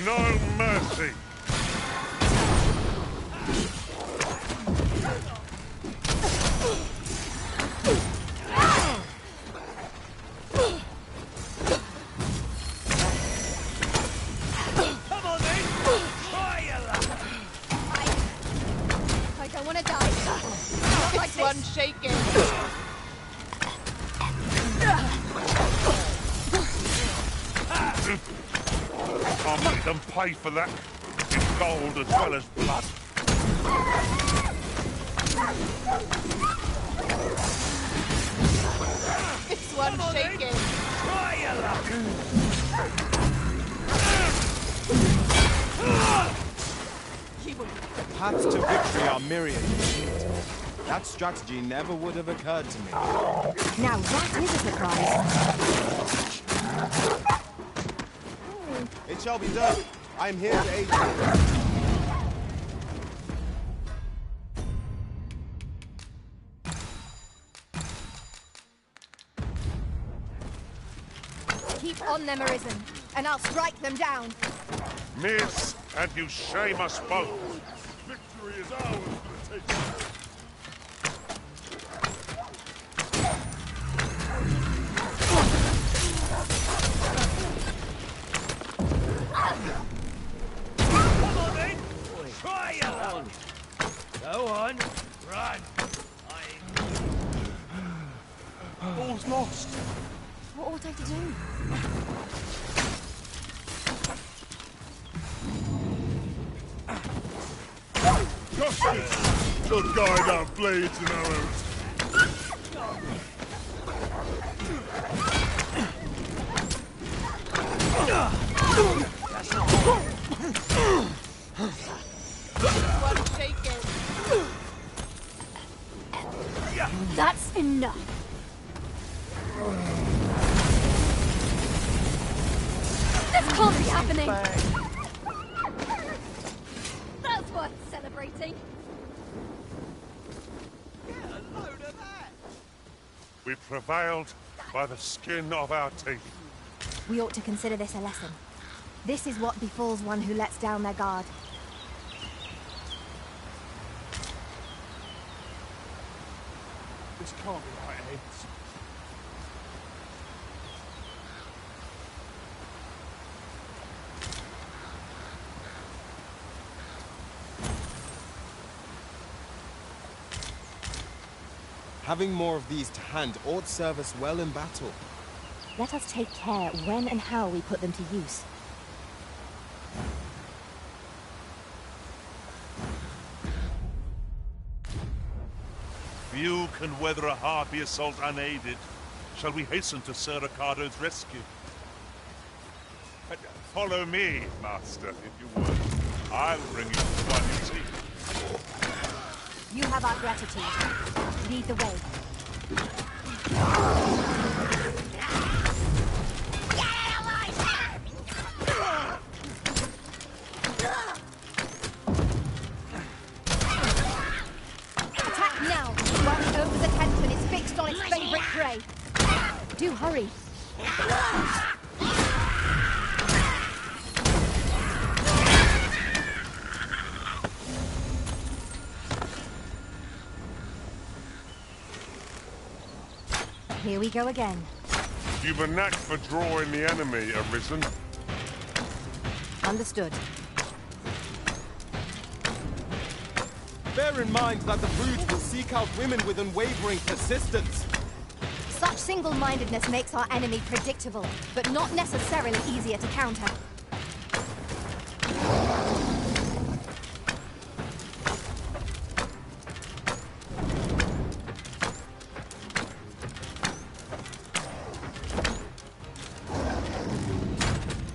No mercy! Come on then! Try your luck! I don't want to die. Not like This one's shaking. I'll make them pay for that in gold as well as blood. This one's shaking. Try your luck! Paths to victory are myriad. That strategy never would have occurred to me. Now that is a surprise. It shall be done. I am here to aid you. Keep on them, Arisen, and I'll strike them down. Miss, and you shame us both. Victory is ours for the taking. Come on then! Try your luck! Go on, run! All's lost. What ought I to do? Justice! Should guide our blades and arrows. That's not One shaking. That's enough. This can't be happening. That's worth celebrating. We prevailed by the skin of our teeth. We ought to consider this a lesson. This is what befalls one who lets down their guard. This can't be right, Aids. Having more of these to hand ought serve us well in battle. Let us take care when and how we put them to use. Few can weather a harpy assault unaided. Shall we hasten to Sir Ricardo's rescue? Follow me, Master, if you would. I'll bring you to one you see. You have our gratitude. Lead the way. Attack now, while the ogre's attention is fixed on its favorite prey. Do hurry. Here we go again. You've a knack for drawing the enemy, Arisen. Understood. Bear in mind that the Brood will seek out women with unwavering persistence. Such single-mindedness makes our enemy predictable, but not necessarily easier to counter.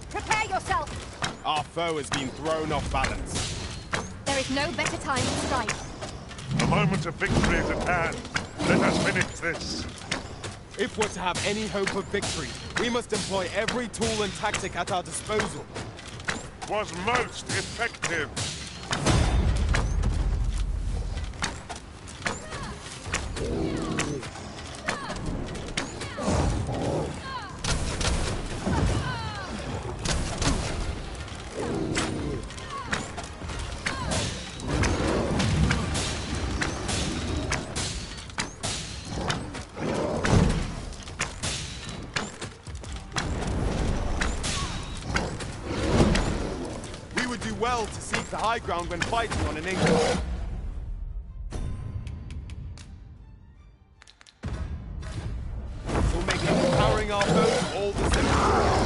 Prepare yourself! Our foe has been thrown off balance. There is no better time to strike. The moment of victory is at hand. Let us finish this. If we're to have any hope of victory, we must employ every tool and tactic at our disposal. Was most effective. Well to seek the high ground when fighting on an incline. This will make empowering our foes all the simpler.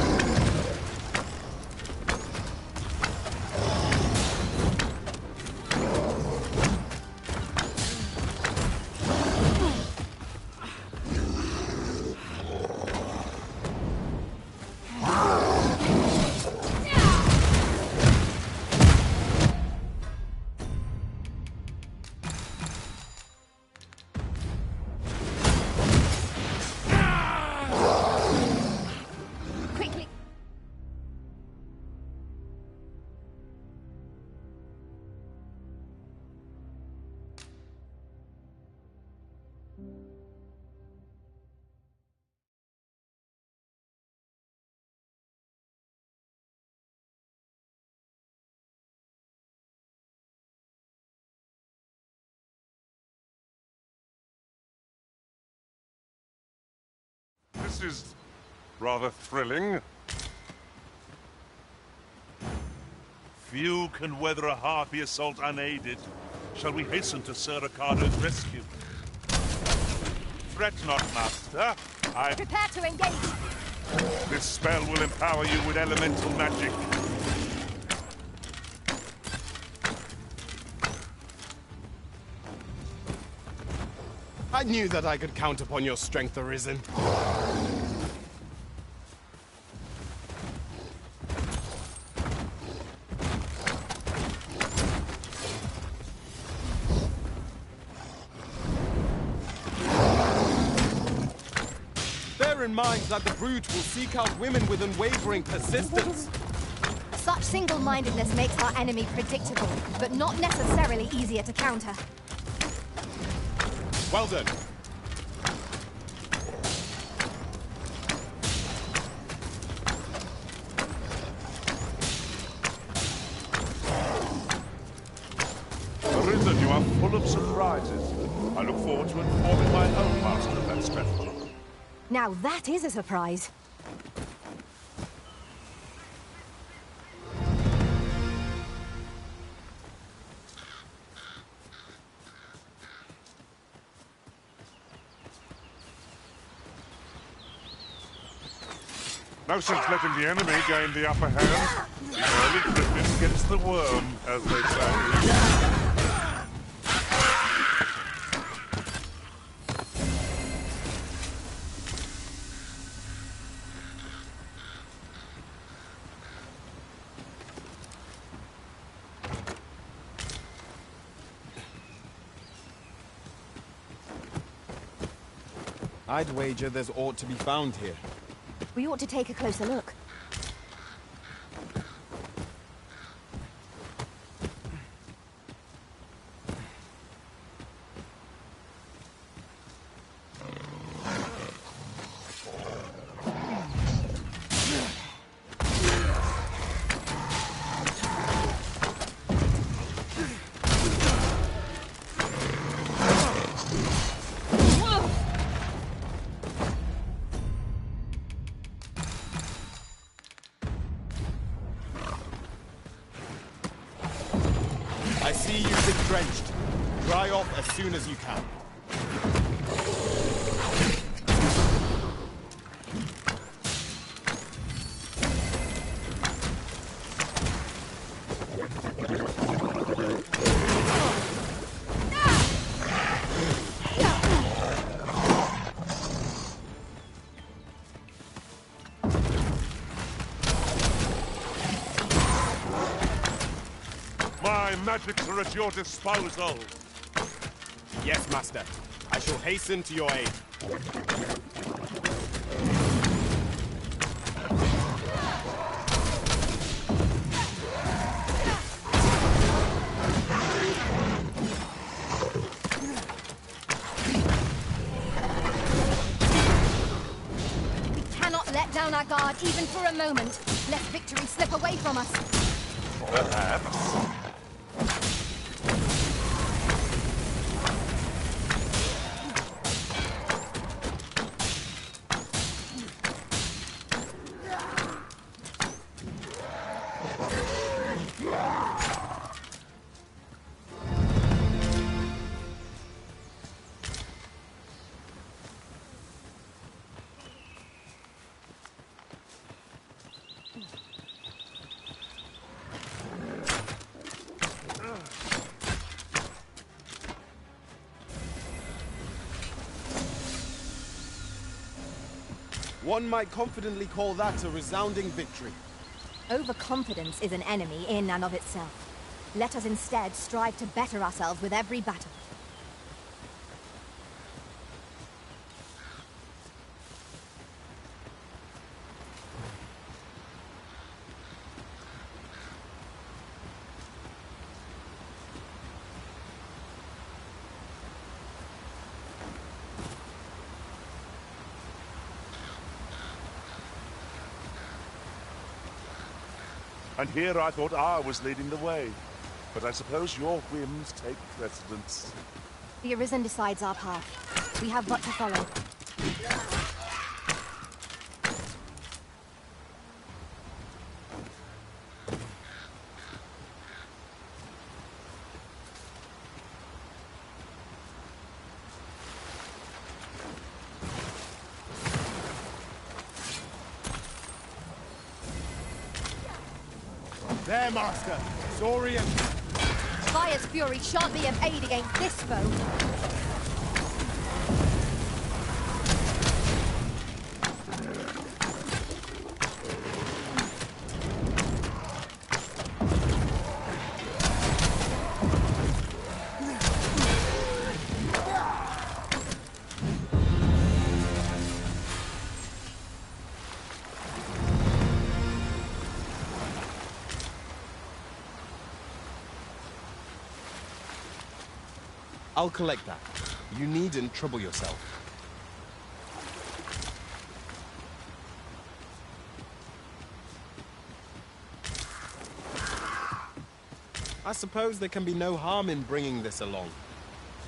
This is rather thrilling. Few can weather a harpy assault unaided. Shall we hasten to Sir Ricardo's rescue? Fret not, Master. Prepare to engage! This spell will empower you with elemental magic. I knew that I could count upon your strength, Arisen. Bear in mind that the Brood will seek out women with unwavering persistence. Such single-mindedness makes our enemy predictable, but not necessarily easier to counter. Well done. Arisen, you are full of surprises. I look forward to informing my own master of that strategy. Now that is a surprise. No sense letting the enemy gain the upper hand. Early Griffin gets the worm, as they say. I'd wager there's aught to be found here. We ought to take a closer look. drenched. Dry off as soon as you can. My magics are at your disposal. Yes, Master. I shall hasten to your aid. We cannot let down our guard even for a moment, lest victory slip away from us. Perhaps. One might confidently call that a resounding victory. Overconfidence is an enemy in and of itself. Let us instead strive to better ourselves with every battle. And here I thought I was leading the way. But I suppose your whims take precedence. The Arisen decides our path. We have but to follow. There, Master! Saurian! Fire's fury shan't be of aid against this foe. I'll collect that. You needn't trouble yourself. I suppose there can be no harm in bringing this along.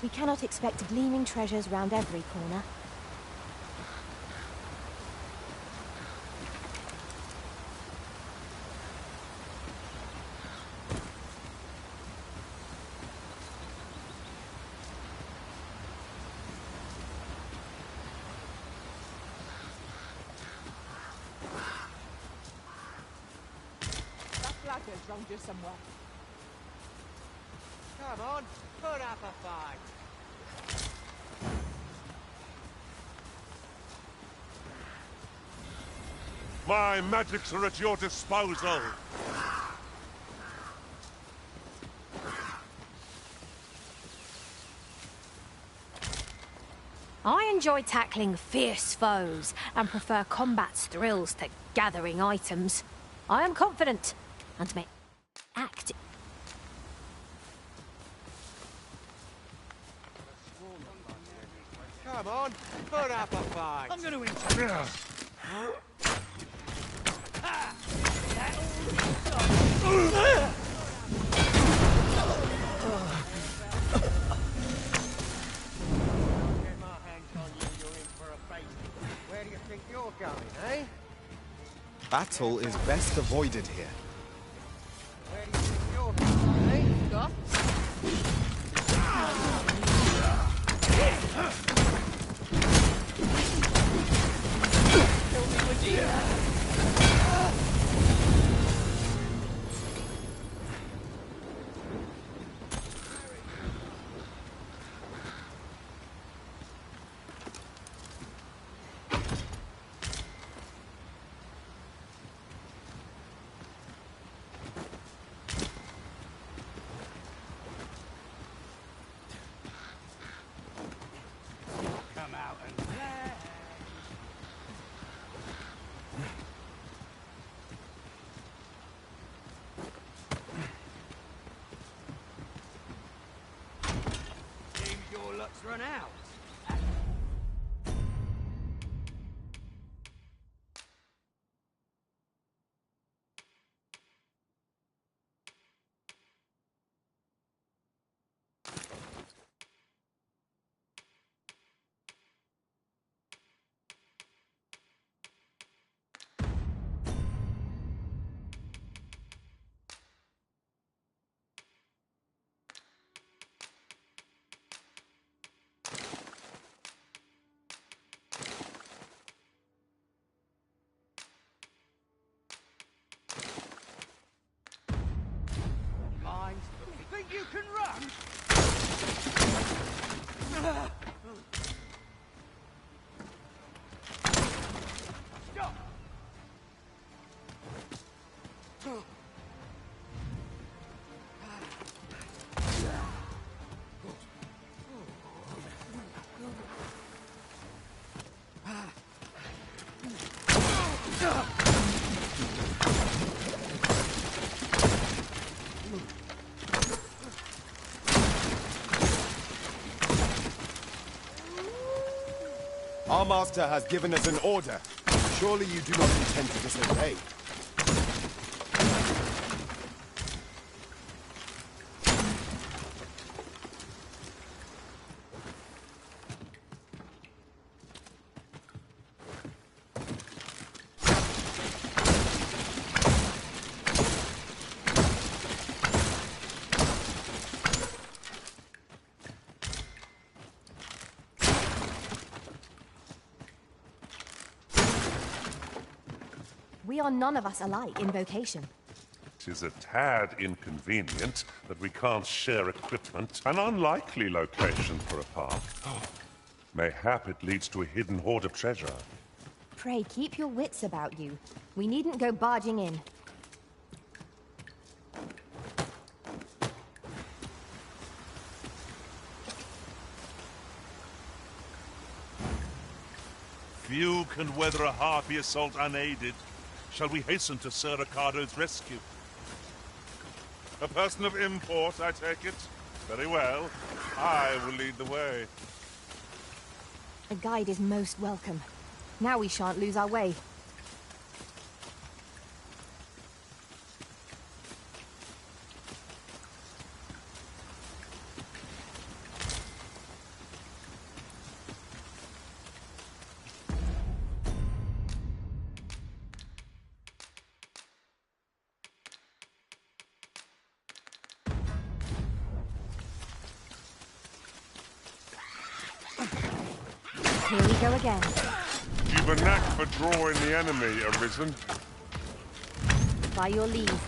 We cannot expect gleaming treasures round every corner. Round you somewhere. Come on, put up a fight. My magics are at your disposal. I enjoy tackling fierce foes and prefer combat's thrills to gathering items. I am confident and may act. Come on, put up a fight. I'm going to interrupt. Where do you think you're going, eh? Battle is best avoided here. Where do you think you're going, eh? Go. Run out. Think you can run? Stop! Our master has given us an order. Surely you do not intend to disobey. We are none of us alike in vocation. Tis a tad inconvenient that we can't share equipment. An unlikely location for a path. Mayhap it leads to a hidden hoard of treasure. Pray, keep your wits about you. We needn't go barging in. Few can weather a harpy assault unaided. Shall we hasten to Sir Ricardo's rescue? A person of import, I take it? Very well. I will lead the way. A guide is most welcome. Now we shan't lose our way. Here we go again. You've a knack for drawing the enemy, Arisen. By your leave.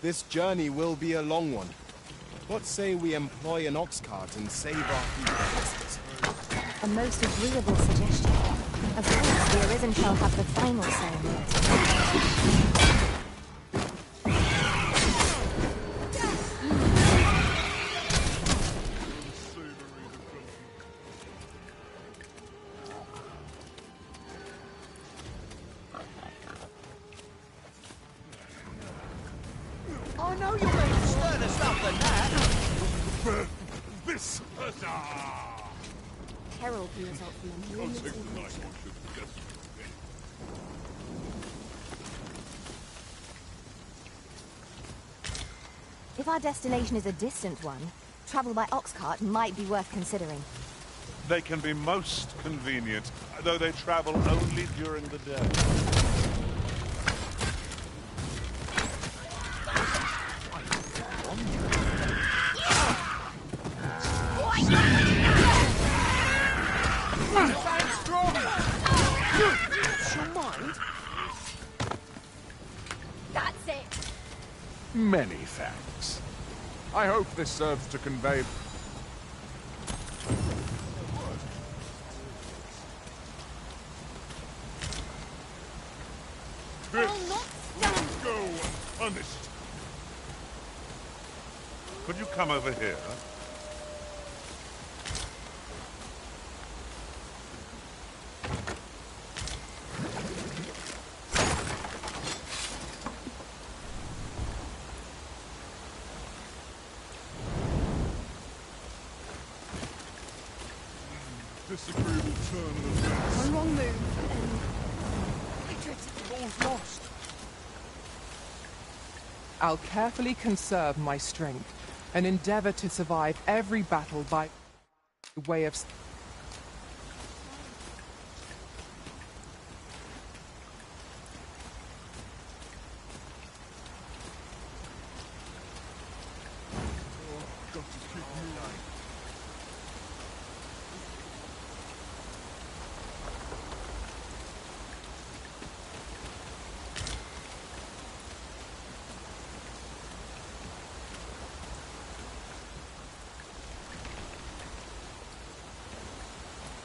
This journey will be a long one. What say we employ an ox cart and save our feet? A most agreeable suggestion. Of course, the Arisen shall have the final say in it. I know you're better sterner stuff than that. This... herald the result from a moment's intention. If our destination is a distant one, travel by ox cart might be worth considering. They can be most convenient, though they travel only during the day. That's it! Many thanks. I hope this serves to convey... This won't go unpunished. Could you come over here? Disagreeable turn of events. One wrong move, All's lost. I'll carefully conserve my strength and endeavor to survive every battle by way of...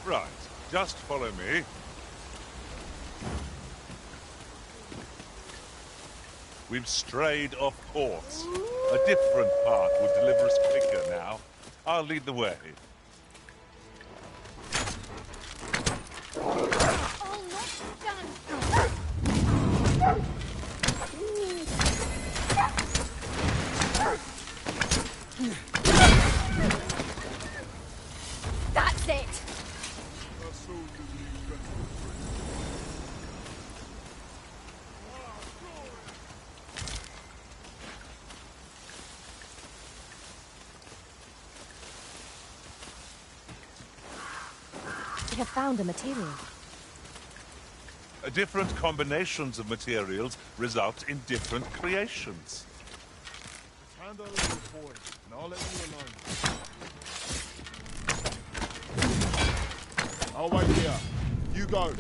Right, just follow me. We've strayed off course. A different path would deliver us quicker now. I'll lead the way. That's it! We have found a material. Different combinations of materials result in different creations. Hand over the boy, and I'll let you alone. I'll wait here. You go.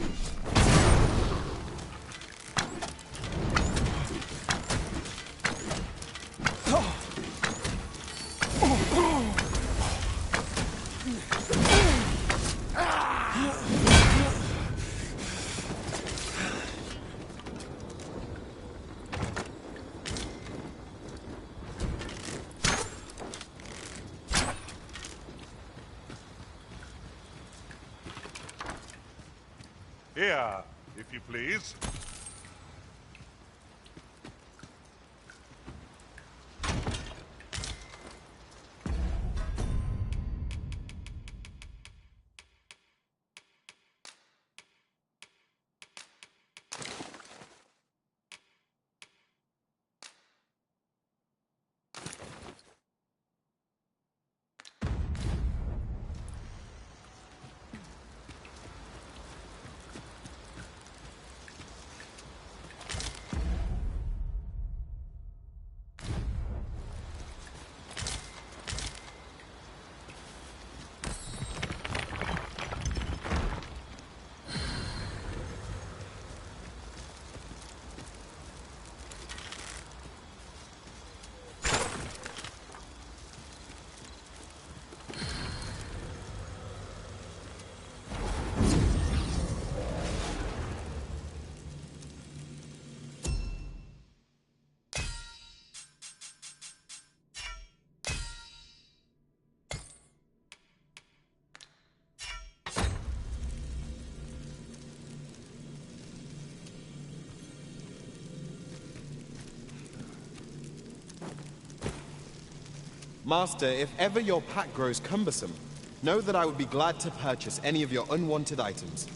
Here, if you please. Master, if ever your pack grows cumbersome, Know that I would be glad to purchase any of your unwanted items.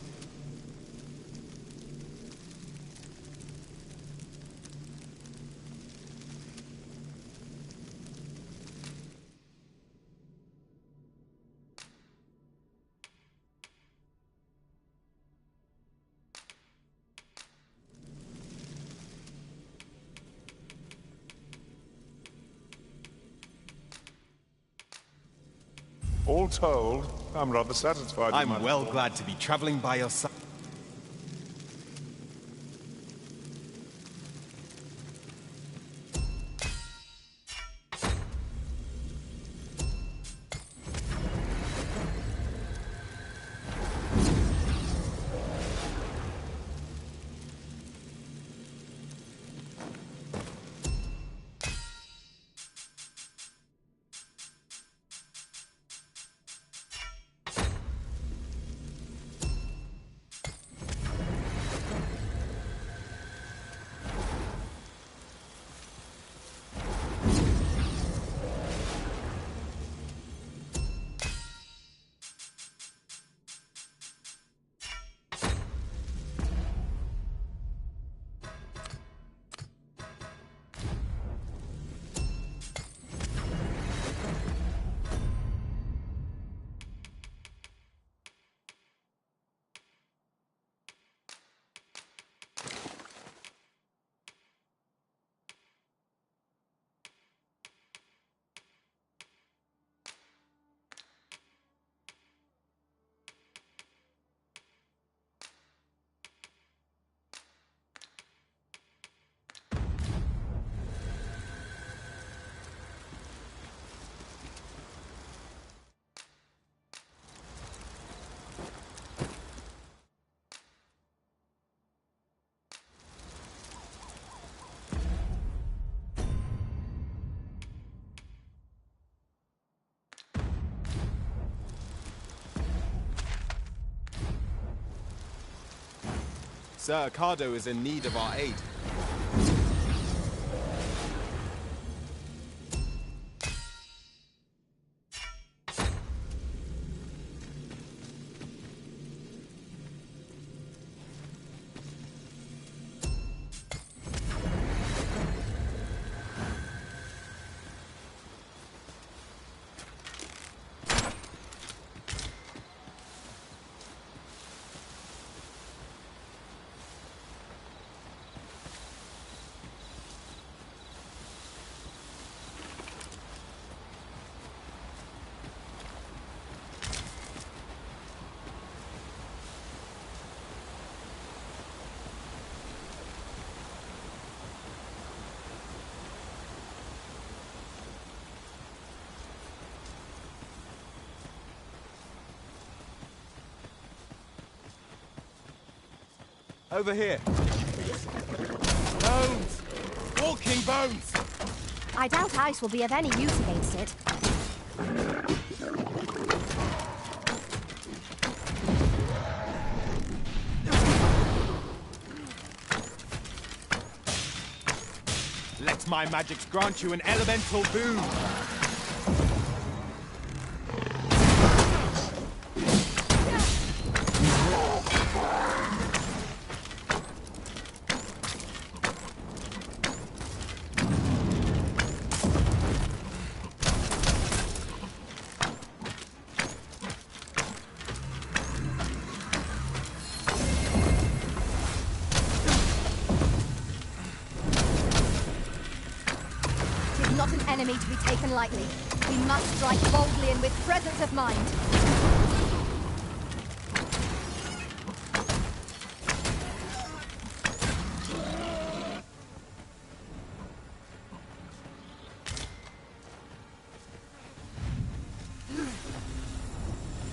All told, I'm rather satisfied with I'm well glad to be traveling by your side. Sir Cardo is in need of our aid. Over here. Bones! Walking bones! I doubt ice will be of any use against it. Let my magics grant you an elemental boon! Not an enemy to be taken lightly. We must strike boldly and with presence of mind.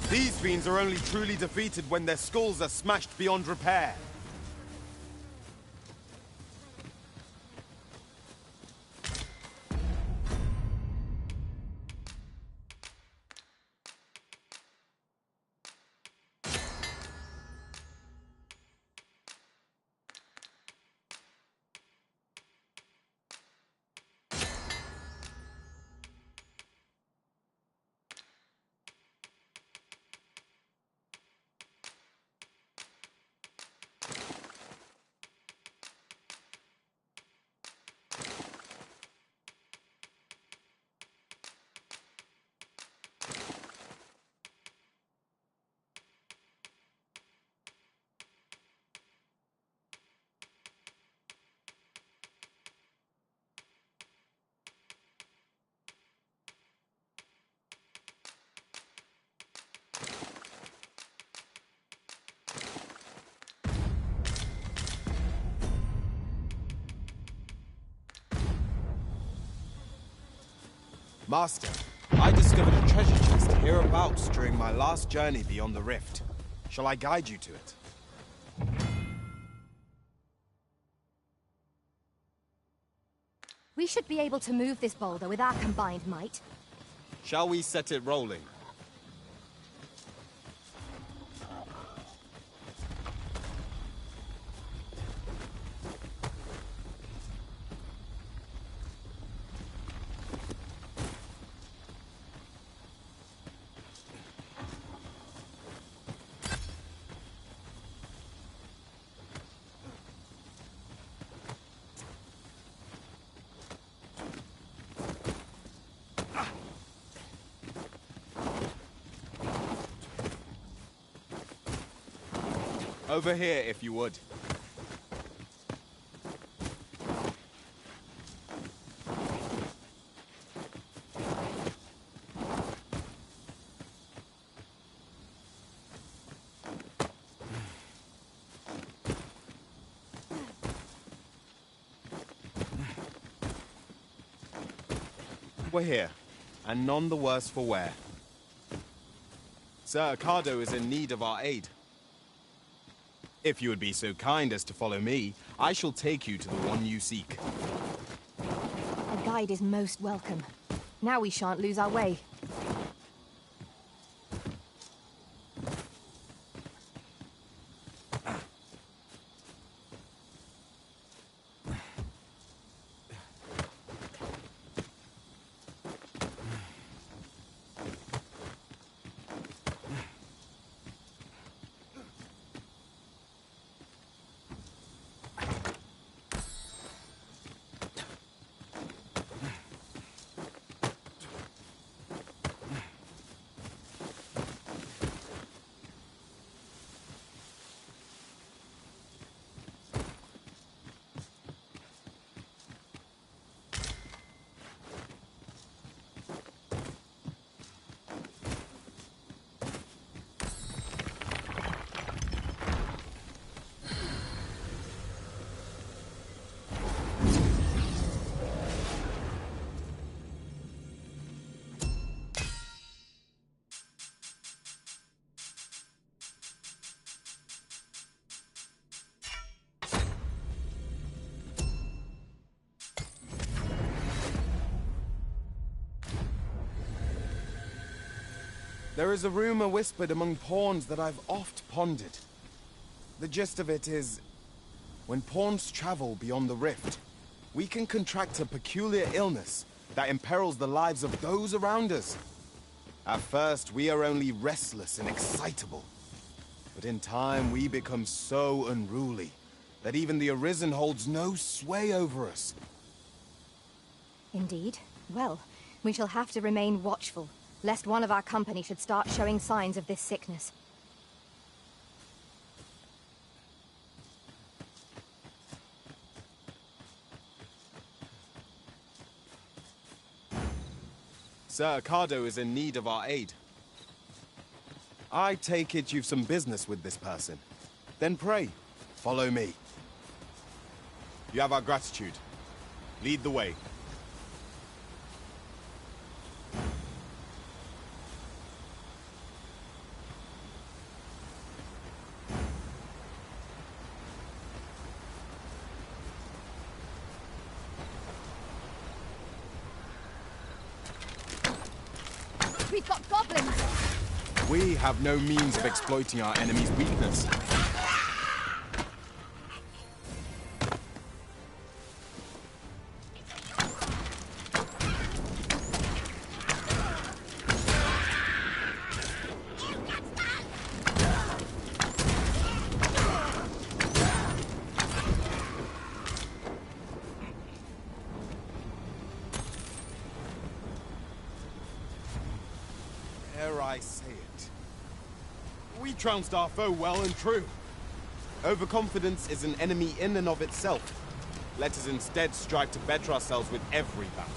These fiends are only truly defeated when their skulls are smashed beyond repair. Master, I discovered a treasure chest hereabouts during my last journey beyond the rift. Shall I guide you to it? We should be able to move this boulder with our combined might. Shall we set it rolling? Over here, if you would. We're here, and none the worse for wear. Sir Ocado is in need of our aid. If you would be so kind as to follow me, I shall take you to the one you seek. A guide is most welcome. Now we shan't lose our way. There is a rumor whispered among pawns that I've oft pondered. The gist of it is, when pawns travel beyond the rift, we can contract a peculiar illness that imperils the lives of those around us. At first, we are only restless and excitable. But in time, we become so unruly that even the Arisen holds no sway over us. Indeed. Well, we shall have to remain watchful, lest one of our company should start showing signs of this sickness. Sir Ocado is in need of our aid. I take it you've some business with this person. Then pray, follow me. You have our gratitude. Lead the way. We've got goblins! We have no means of exploiting our enemy's weakness. I say it. We trounced our foe well and true. Overconfidence is an enemy in and of itself. Let us instead strive to better ourselves with every battle.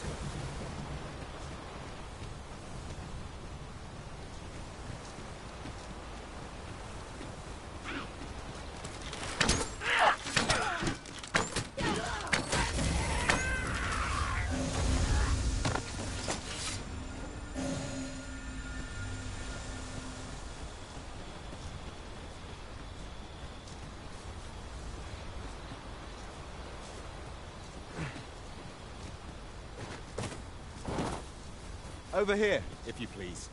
Over here, if you please.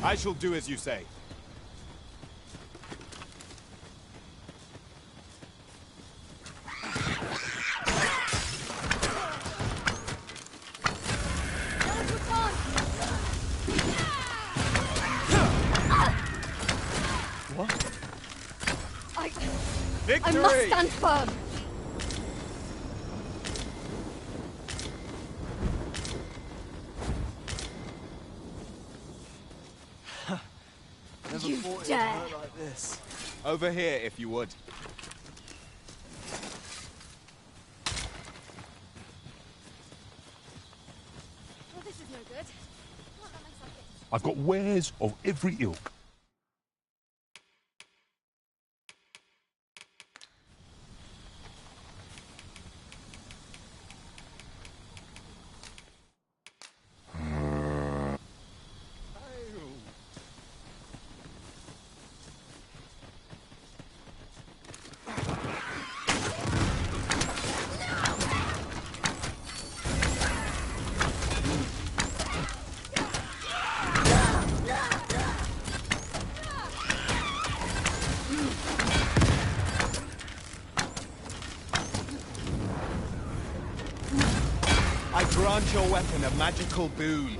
I shall do as you say. What? Victory! I must stand firm. Never You thought it dare. would hurt like this. Over here, if you would. Well, this is no good. Can't let myself get I've got wares of every ilk. I grant your weapon a magical boon.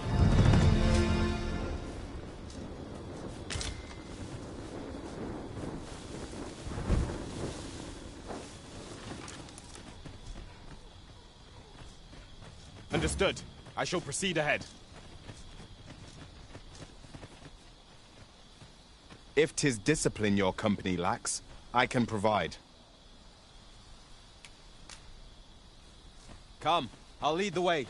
Understood. I shall proceed ahead. If 'tis discipline your company lacks, I can provide. Come, I'll lead the way.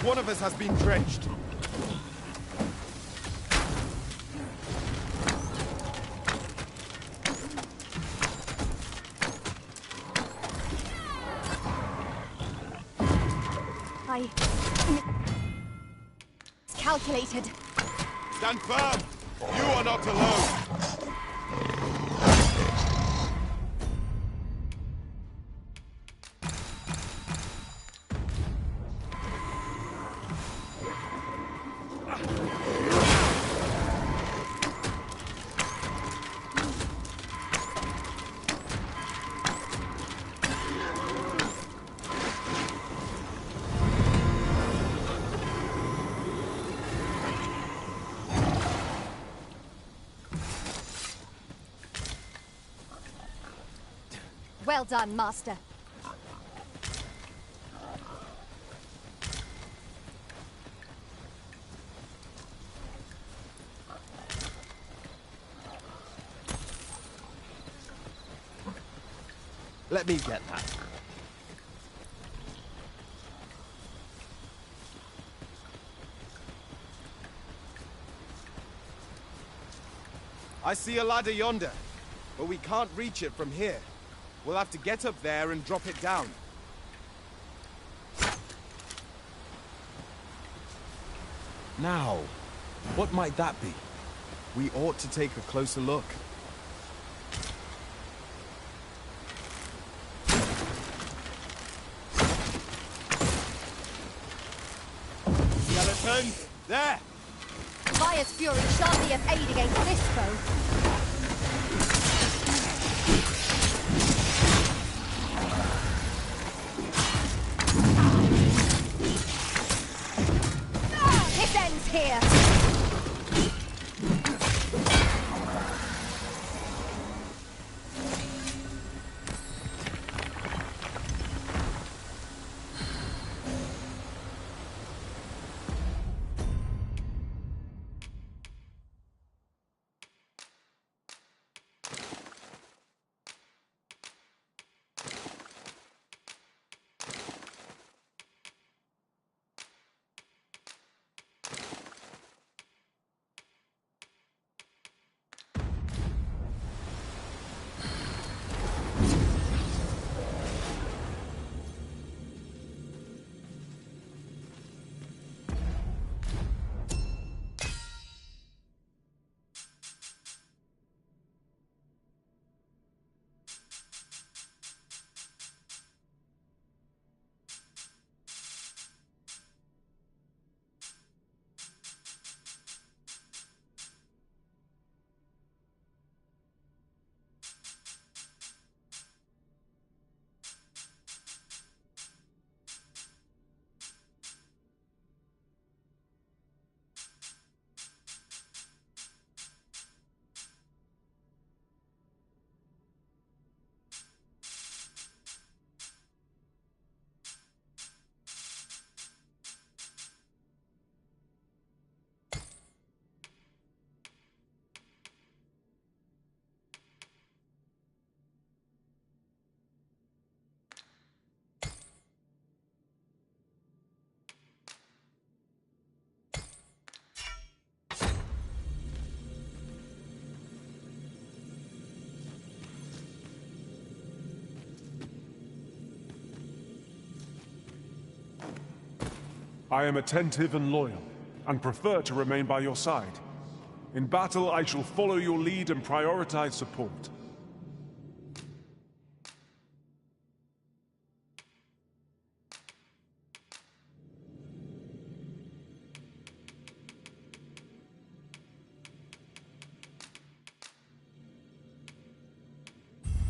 One of us has been drenched. It's calculated. Stand firm! You are not alone! Well done, Master. Let me get that. I see a ladder yonder, but we can't reach it from here. We'll have to get up there and drop it down. Now, what might that be? We ought to take a closer look. Skeleton! There! Fire's fury shan't be of aid against this foe. This ends here! I am attentive and loyal, and prefer to remain by your side. In battle, I shall follow your lead and prioritize support.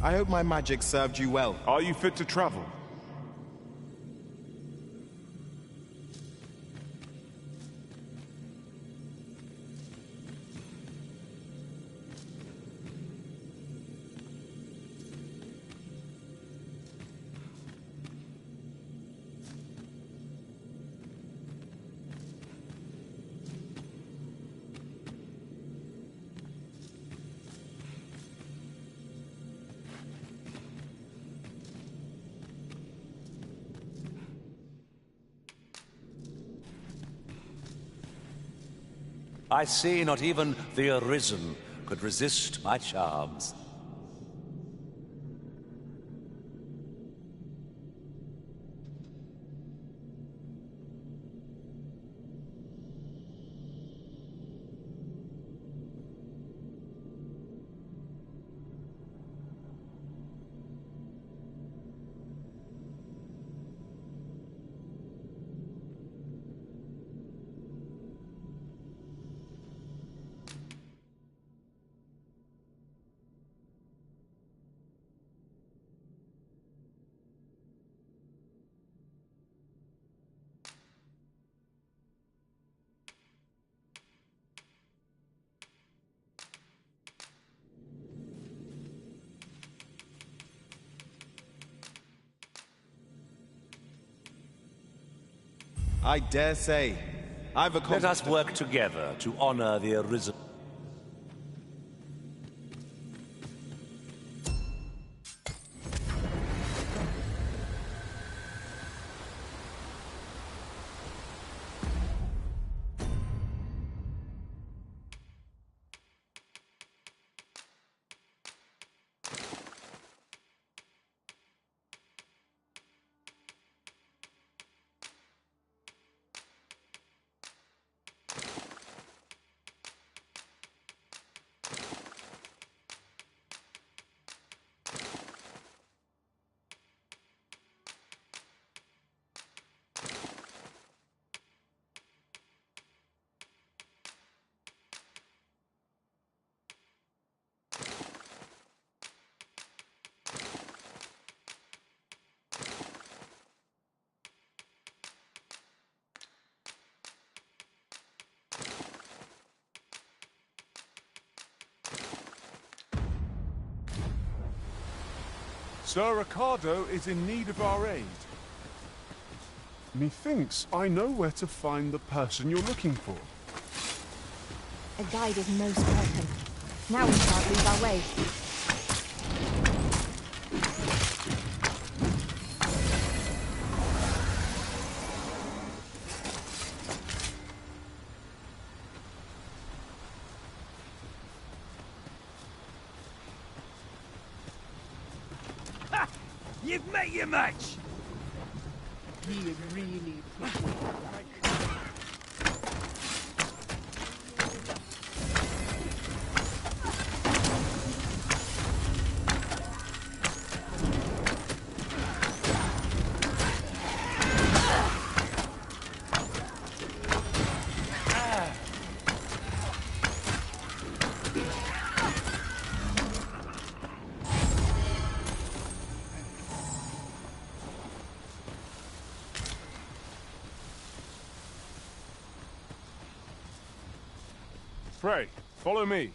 I hope my magic served you well. Are you fit to travel? I see not even the Arisen could resist my charms. I dare say, I've accomplished... Let us work together to honor the Arisen. Sir Ricardo is in need of our aid. Methinks I know where to find the person you're looking for. A guide is most welcome. Now we can't lose our way. Ha! You've met your match! You really put me Pray, follow me.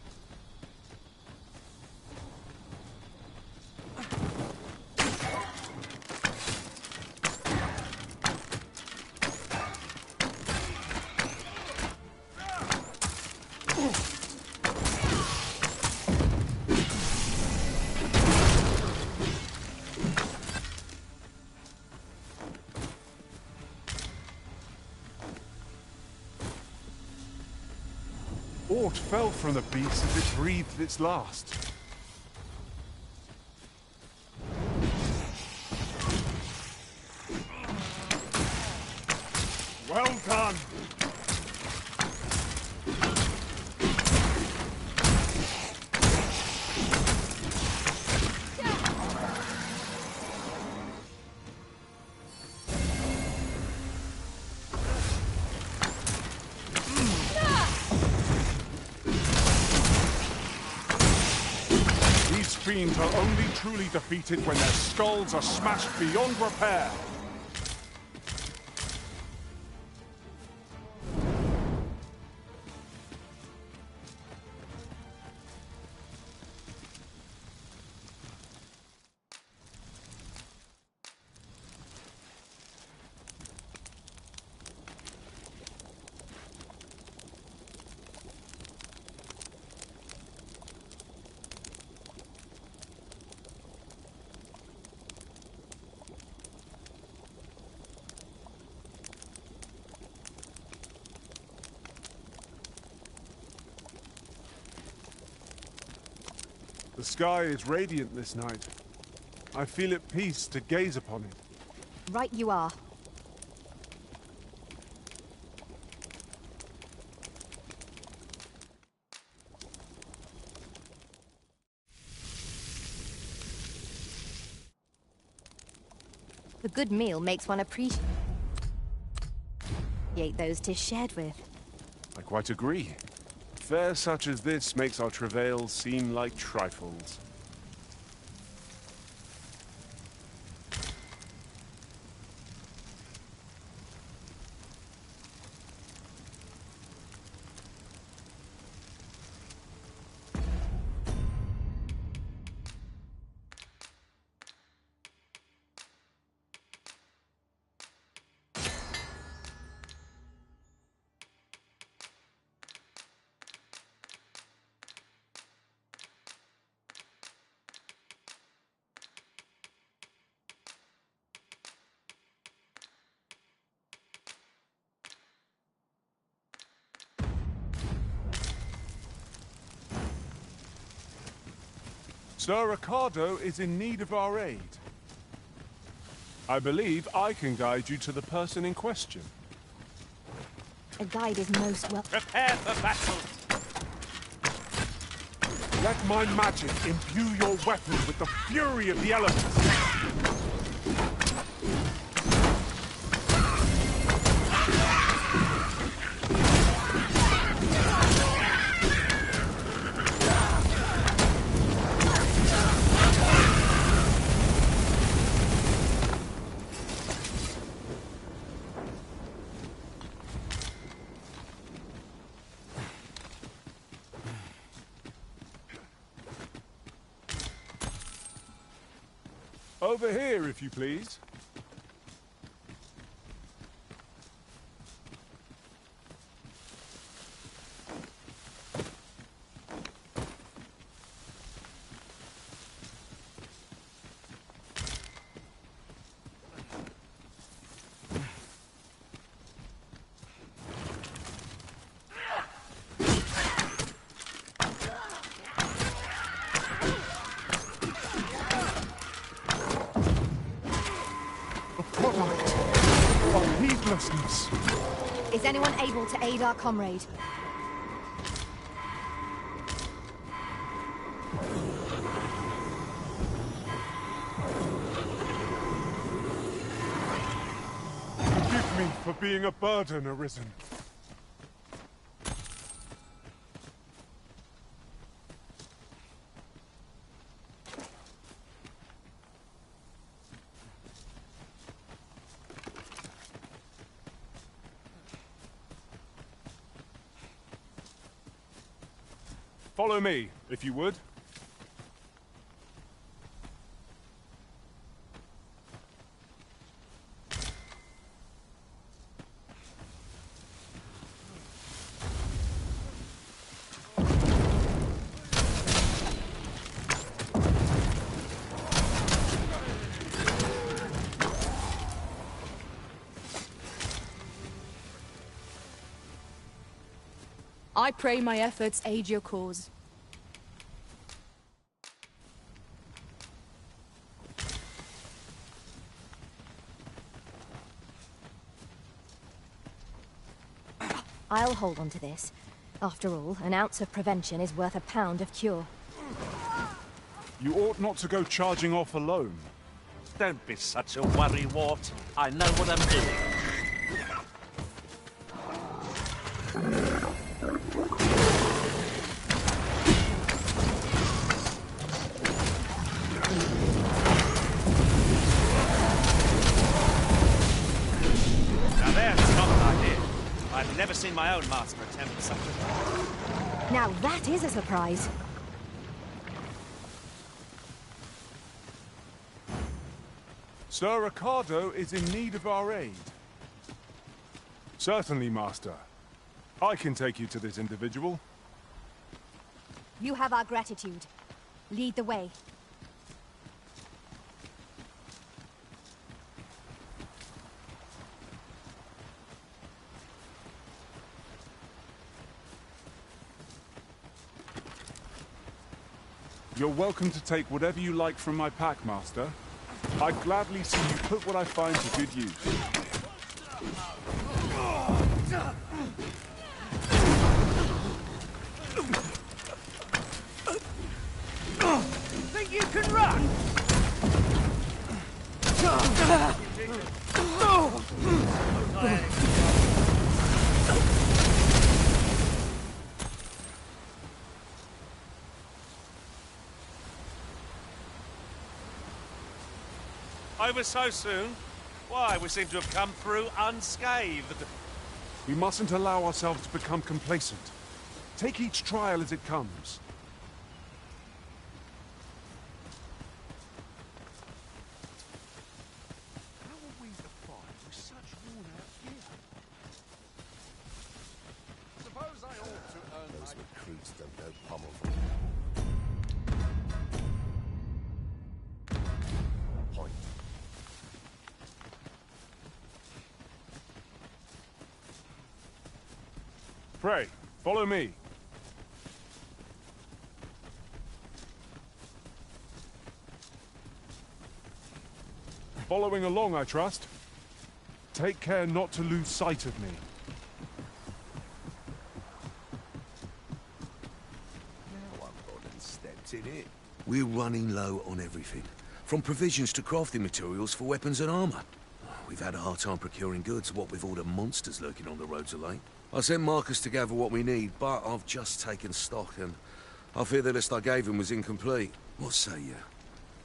Aught fell from the beast as it breathed its last. Well done! Fiends are only truly defeated when their skulls are smashed beyond repair. The sky is radiant this night. I feel at peace to gaze upon it. Right you are. The good meal makes one appreciate those 'tis shared with. I quite agree. Fare such as this makes our travails seem like trifles. Sir Ricardo is in need of our aid. I believe I can guide you to the person in question. A guide is most welcome. Prepare for battle! Let my magic imbue your weapon with the fury of the elements. Over here, if you please. Is anyone able to aid our comrade? Forgive me for being a burden, Arisen. Follow me, if you would. I pray my efforts aid your cause. I'll hold on to this. After all, an ounce of prevention is worth a pound of cure. You ought not to go charging off alone. Don't be such a worrywart. I know what I'm doing. Now there's not an idea. I've never seen my own master attempt something. Now that is a surprise. Sir Ricardo is in need of our aid. Certainly, Master. I can take you to this individual. You have our gratitude. Lead the way. You're welcome to take whatever you like from my pack, Master. I'd gladly see you put what I find to good use. Think you can run? Over so soon? Why, we seem to have come through unscathed. We mustn't allow ourselves to become complacent. Take each trial as it comes. How are we to fight with such worn-out gear? Suppose I ought to earn those recruits don't know pommel. Point. Pray, follow me. Following along, I trust. Take care not to lose sight of me. Now I'm gone and stepped in it. We're running low on everything, from provisions to crafting materials for weapons and armor. We've had a hard time procuring goods, what with all the monsters lurking on the roads of late. I sent Marcus to gather what we need, but I've just taken stock, and I fear the list I gave him was incomplete. What say you?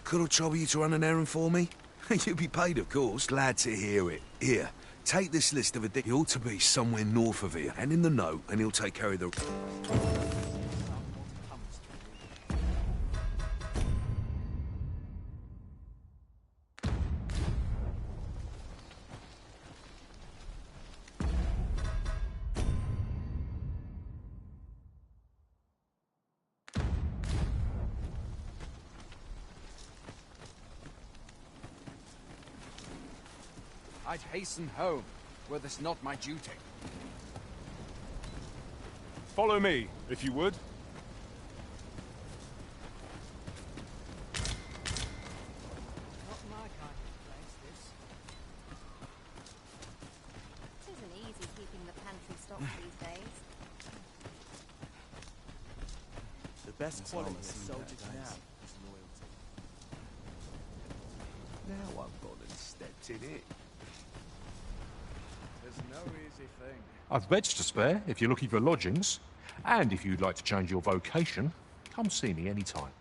Could I trouble you to run an errand for me? You'll be paid, of course. Glad to hear it. Here, take this list of He ought to be somewhere north of here, and in the note, and he'll take care of the... I'd hasten home, were this not my duty. Follow me, if you would. Not my kind of place, this. It isn't easy keeping the pantry stocked these days. The best quality of seen soldiers better now days. is loyalty. Now I've gone and stepped in it. There's no easy thing. I've beds to spare if you're looking for lodgings. And if you'd like to change your vocation, come see me anytime.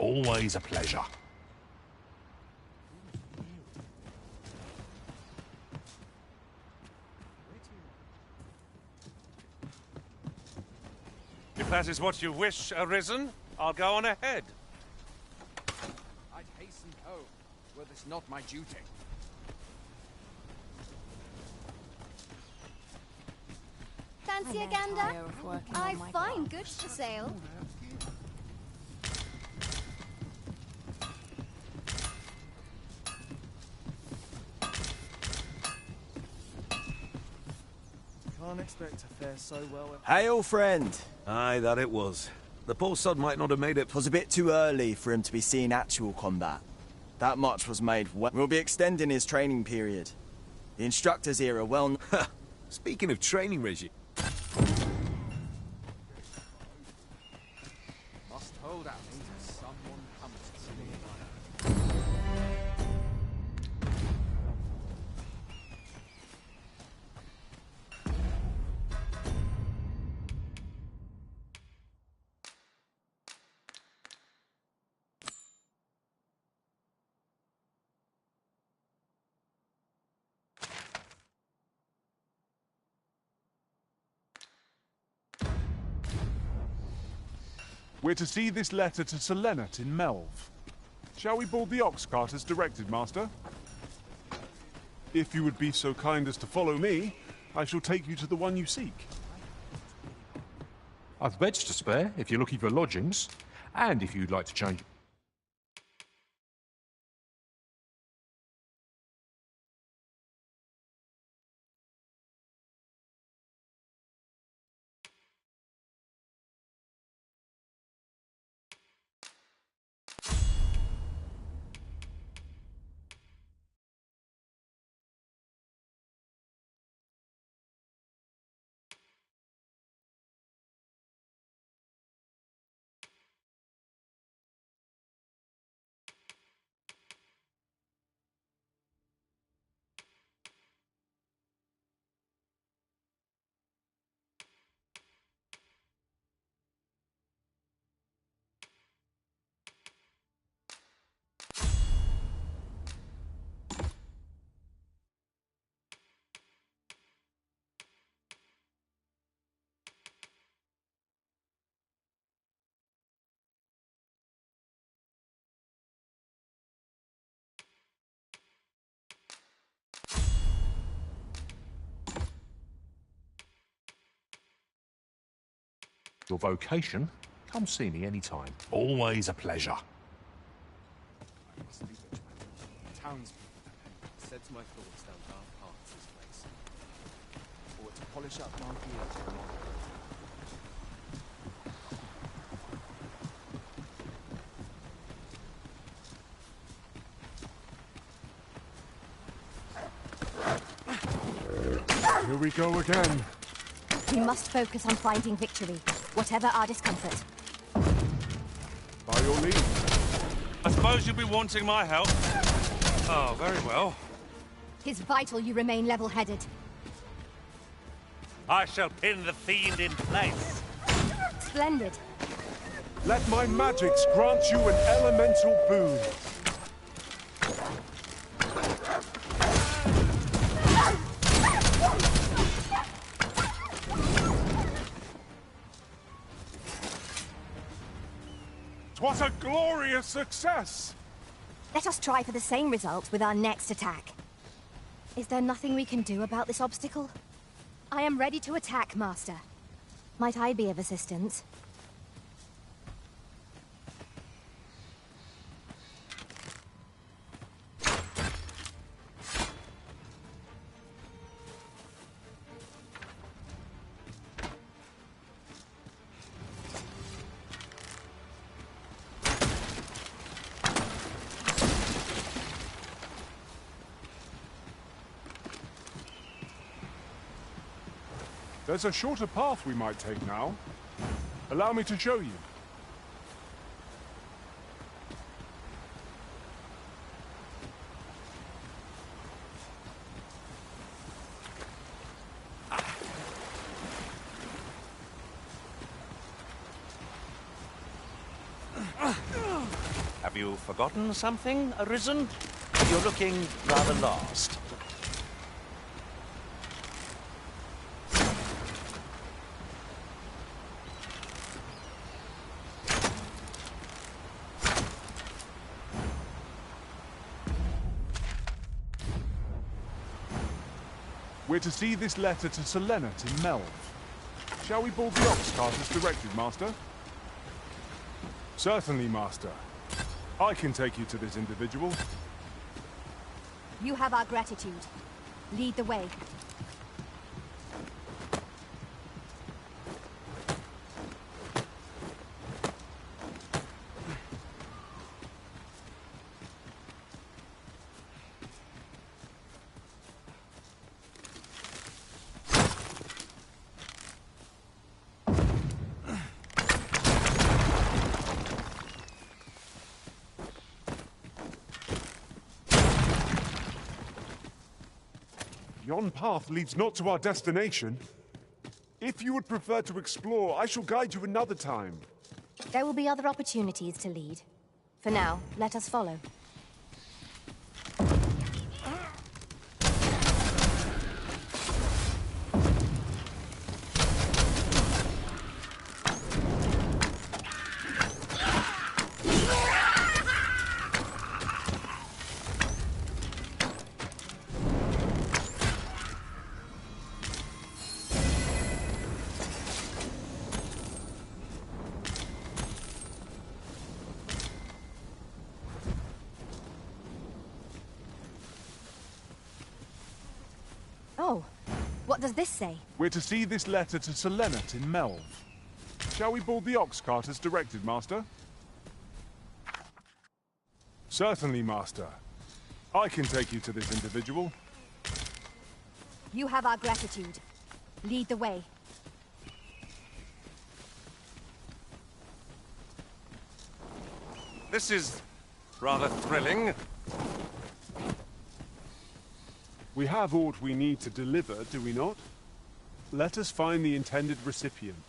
Always a pleasure. If that is what you wish, Arisen, I'll go on ahead. I'd hasten home, were this not my duty. Fancy a gander? I find goods to sale. Can't expect to fare so well. Hail, friend! Aye, that it was. The poor sod might not have made it. 'Twas a bit too early for him to be seeing actual combat. That much was made well. We'll be extending his training period. The instructor's era well... Speaking of training regime... Must hold out until someone comes to me. We're to see this letter to Selenet in Melv. Shall we board the ox cart as directed, Master? If you would be so kind as to follow me, I shall take you to the one you seek. I've beds to spare if you're looking for lodgings. And if you'd like to change... Your vocation? Come see me anytime. Always a pleasure. I must leave it to my townspeople. Sets my thoughts down dark paths this place. Or to polish up my gear to tomorrow. Here we go again. We must focus on finding victory, whatever our discomfort. By your leave. I suppose you'll be wanting my help. Oh, very well. 'Tis vital you remain level-headed. I shall pin the fiend in place. Splendid. Let my magics grant you an elemental boon. What a glorious success! Let us try for the same result with our next attack. Is there nothing we can do about this obstacle? I am ready to attack, Master. Might I be of assistance? There's a shorter path we might take now. Allow me to show you. Have you forgotten something, Arisen? You're looking rather lost. We're to see this letter to Selenet in Melv. Shall we board the ox cart as directed, Master? Certainly, Master. I can take you to this individual. You have our gratitude. Lead the way. Yon path leads not to our destination. If you would prefer to explore, I shall guide you another time. There will be other opportunities to lead. For now, let us follow. Oh, what does this say? We're to see this letter to Selenet in Melv. Shall we board the ox cart as directed, Master? Certainly, Master. I can take you to this individual. You have our gratitude. Lead the way. This is rather thrilling. We have aught we need to deliver, do we not? Let us find the intended recipient.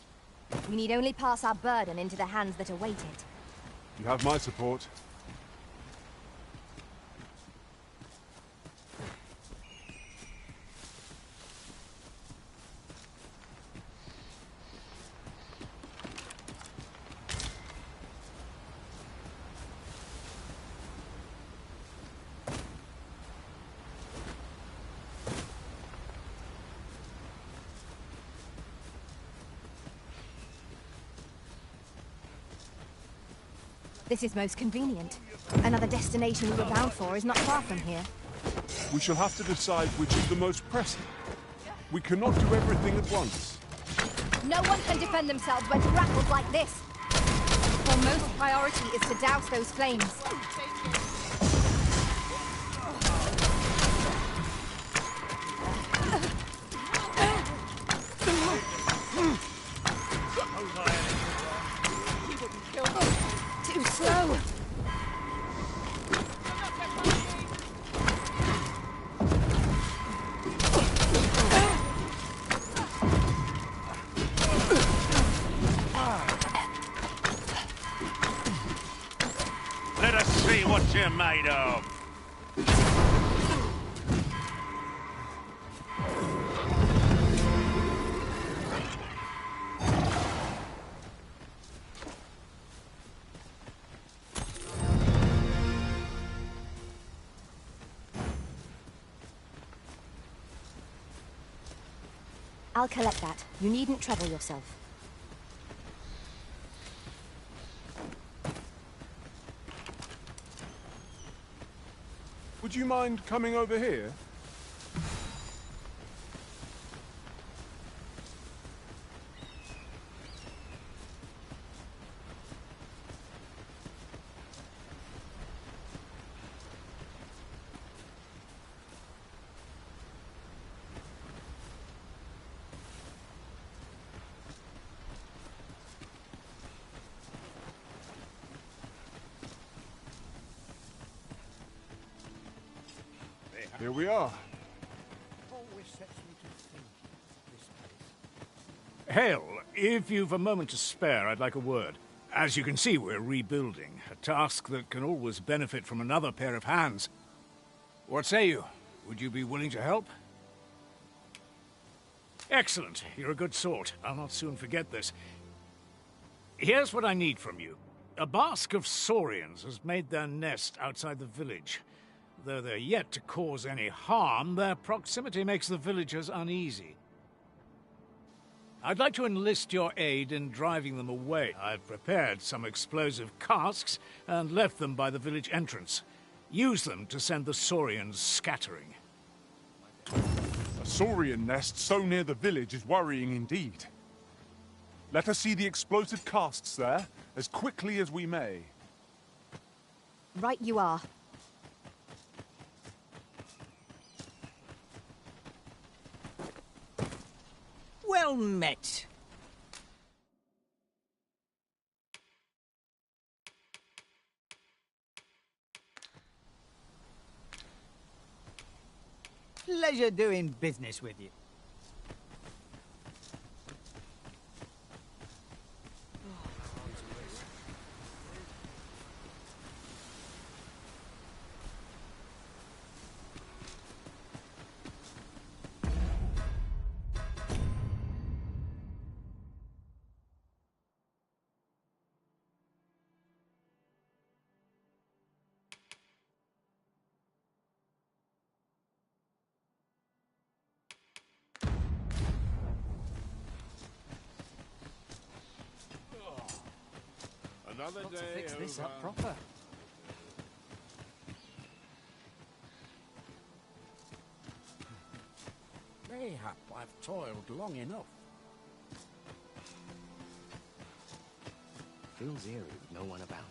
We need only pass our burden into the hands that await it. You have my support. This is most convenient. Another destination we were bound for is not far from here. We shall have to decide which is the most pressing. We cannot do everything at once. No one can defend themselves when grappled like this. Our most priority is to douse those flames. Too slow. Let us see what you're made of. I'll collect that. You needn't trouble yourself. Would you mind coming over here? Here we are. Hale, if you've a moment to spare, I'd like a word. As you can see, we're rebuilding, a task that can always benefit from another pair of hands. What say you? Would you be willing to help? Excellent. You're a good sort. I'll not soon forget this. Here's what I need from you. A bask of saurians has made their nest outside the village. Though they're yet to cause any harm, their proximity makes the villagers uneasy. I'd like to enlist your aid in driving them away. I've prepared some explosive casks and left them by the village entrance. Use them to send the saurians scattering. A saurian nest so near the village is worrying indeed. Let us see the explosive casks there as quickly as we may. Right you are. Well met. Pleasure doing business with you. Another Got to day fix this over. up proper. Mayhap I've toiled long enough. Feels eerie with no one about.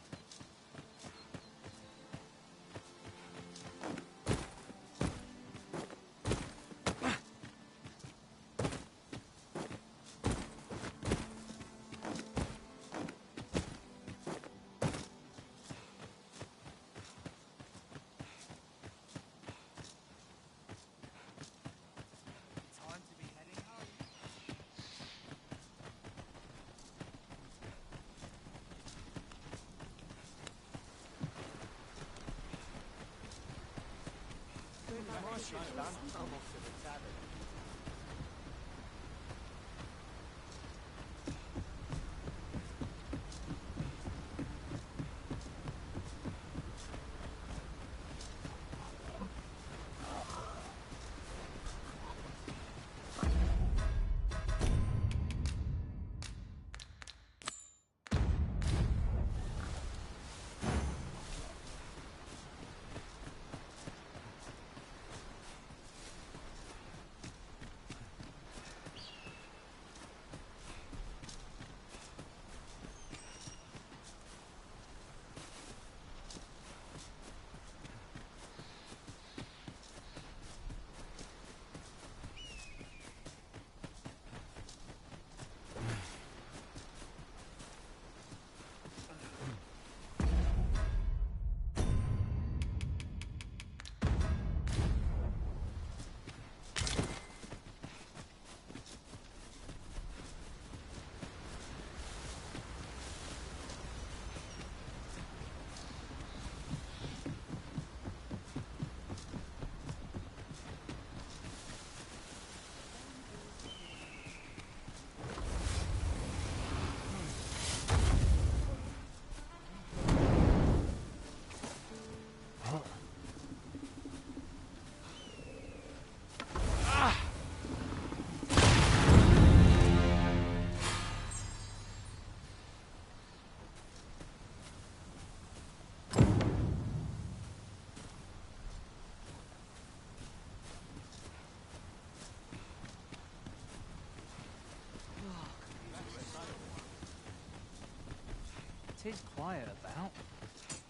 It is quiet about.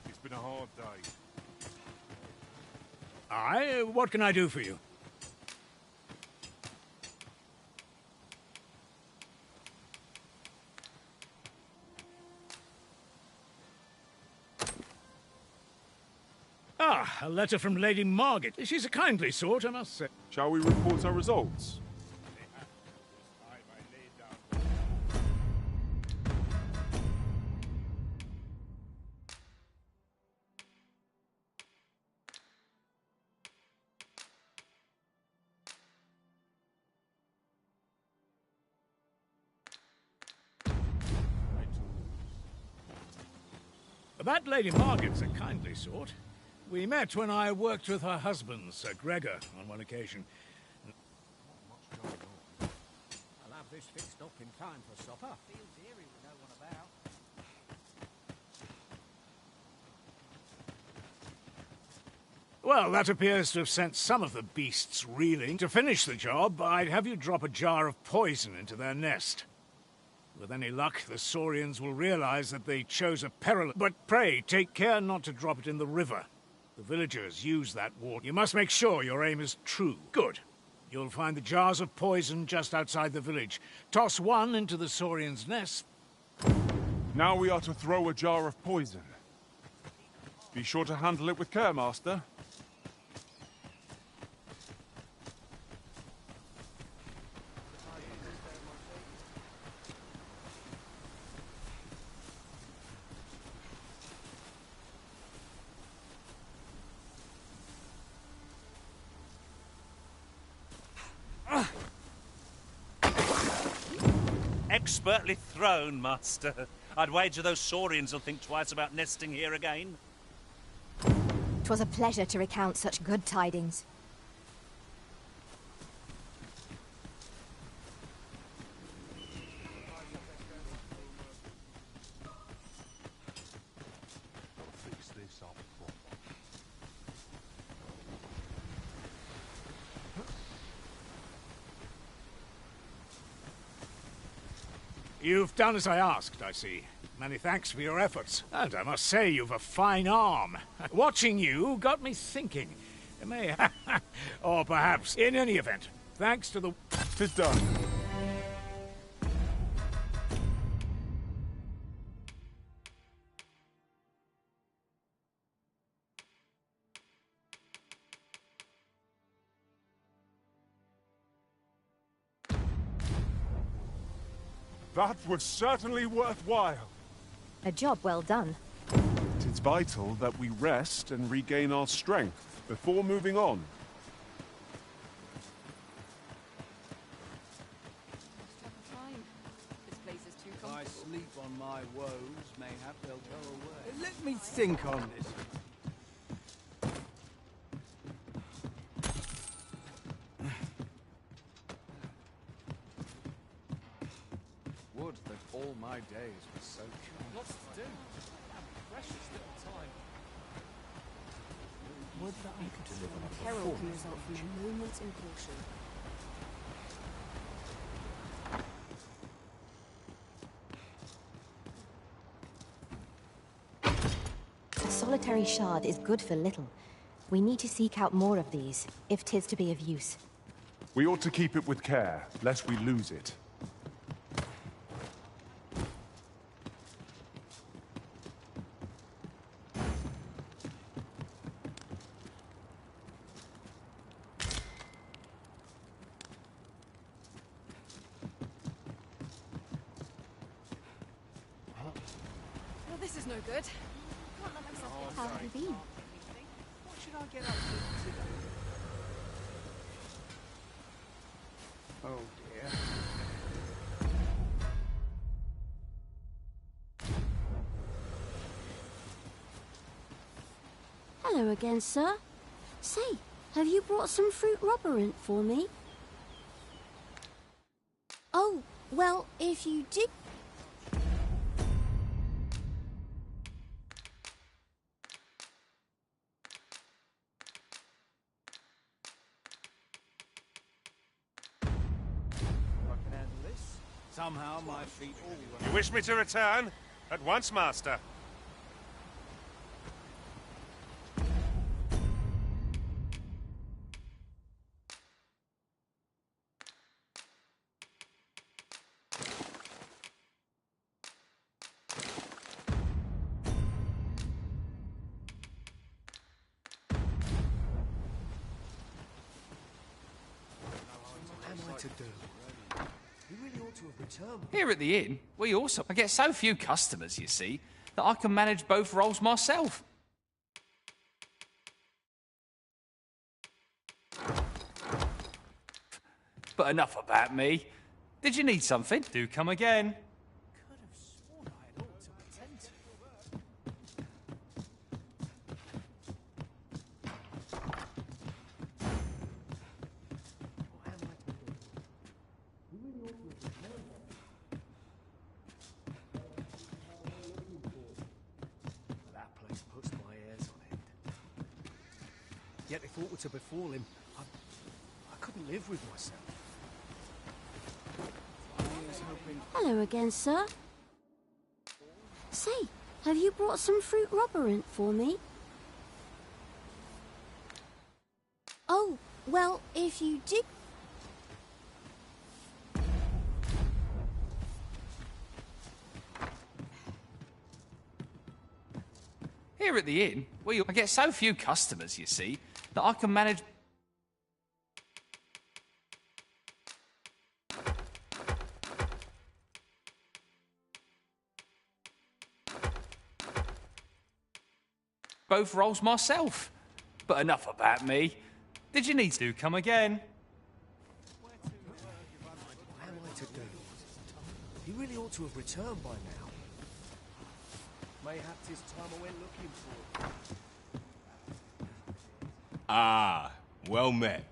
It's been a hard day. Aye, what can I do for you? Ah, a letter from Lady Margit. She's a kindly sort, I must say. Shall we report our results? That Lady Margit's a kindly sort. We met when I worked with her husband, Sir Gregor, on one occasion. I'll have this fixed up in time for supper. Feels eerie with no one about. Well, that appears to have sent some of the beasts reeling. To finish the job, I'd have you drop a jar of poison into their nest. With any luck, the Saurians will realize that they chose a perilous... But pray, take care not to drop it in the river. The villagers use that water. You must make sure your aim is true. Good. You'll find the jars of poison just outside the village. Toss one into the Saurian's nest. Now we are to throw a jar of poison. Be sure to handle it with care, Master. Expertly thrown, Master. I'd wager those Saurians will think twice about nesting here again. 'Twas a pleasure to recount such good tidings. Fix this up. You've done as I asked, I see. Many thanks for your efforts. And I must say, you've a fine arm. Watching you got me thinking. It may... or perhaps, in any event, thanks to the... 'Tis done. That was certainly worthwhile. A job well done. It is vital that we rest and regain our strength before moving on. If I sleep on my woes, mayhap they'll go away. Let me think on this. Would that all my days were so short. Lots to do. Precious little time. Would that I could deliver a Peril can result from a moment's impulsion. A solitary shard is good for little. We need to seek out more of these, if 'tis to be of use. We ought to keep it with care, lest we lose it. Well, this is no good. Can't let myself How have you been? What should I get up to today? Oh dear. Hello again, sir. Say, have you brought some fruit robberant for me? Oh, well, if you did... I can handle this. Somehow my feet all... You wish me to return? At once, Master. Here at the inn, we also... I get so few customers, you see, that I can manage both roles myself. But enough about me. Did you need something? Do come again. Yet if aught were to befall him, I couldn't live with myself. Hello again, sir. Say, have you brought some fruit robberant for me? Oh, well, if you did... Here at the inn, I get so few customers, you see, that I can manage... both roles myself. But enough about me. Did you need to come again? What am I to do? He really ought to have returned by now. Mayhap 'tis time I went looking for him. Ah, well met.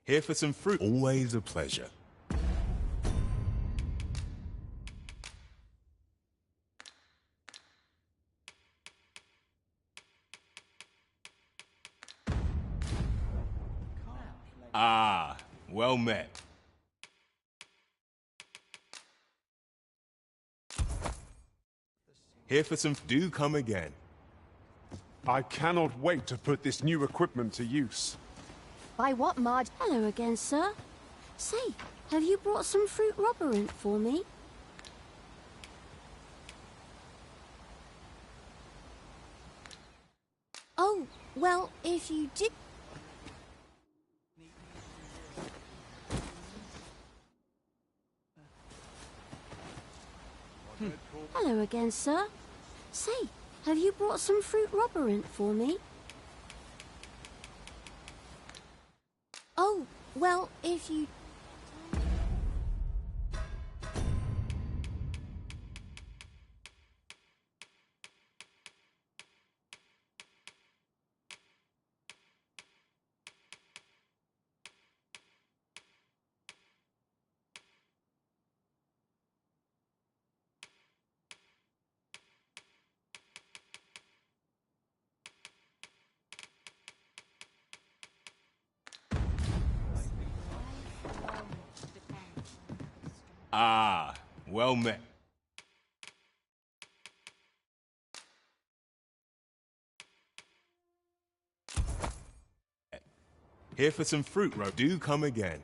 Here for some fruit. Always a pleasure. Ah, well met. Here for some... Do come again. I cannot wait to put this new equipment to use. By what margin? Hello again, sir. Say, have you brought some fruit robberant for me? Oh, well, if you did... Hello again, sir. Say, have you brought some fruit robberant for me? Oh, well, if you... Ah, well met. Here for some fruit, do come again.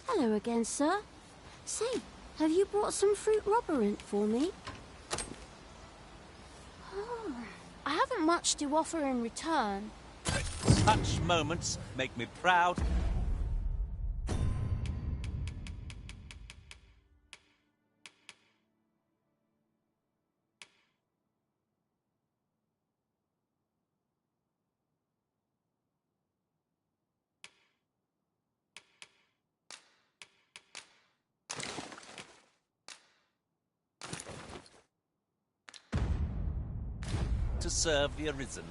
Hello again, sir. Say, have you brought some fruit robberant for me? Oh, I haven't much to offer in return. Such moments make me proud. to serve the arisen.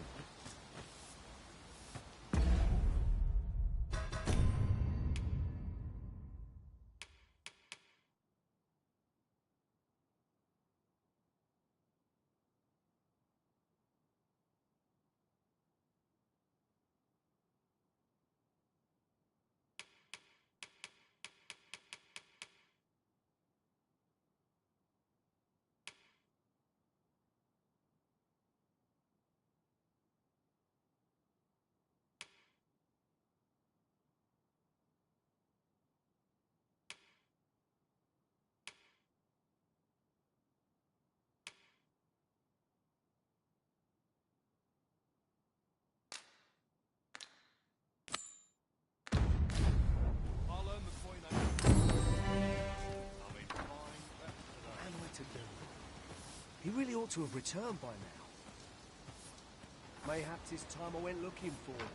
What am I to do? He really ought to have returned by now. Mayhaps it's time I went looking for him.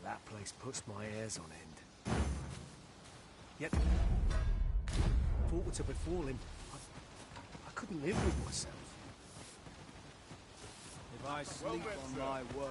That place puts my hairs on end. Yet, if aught were to befall him, I couldn't live with myself. If I sleep on my woe,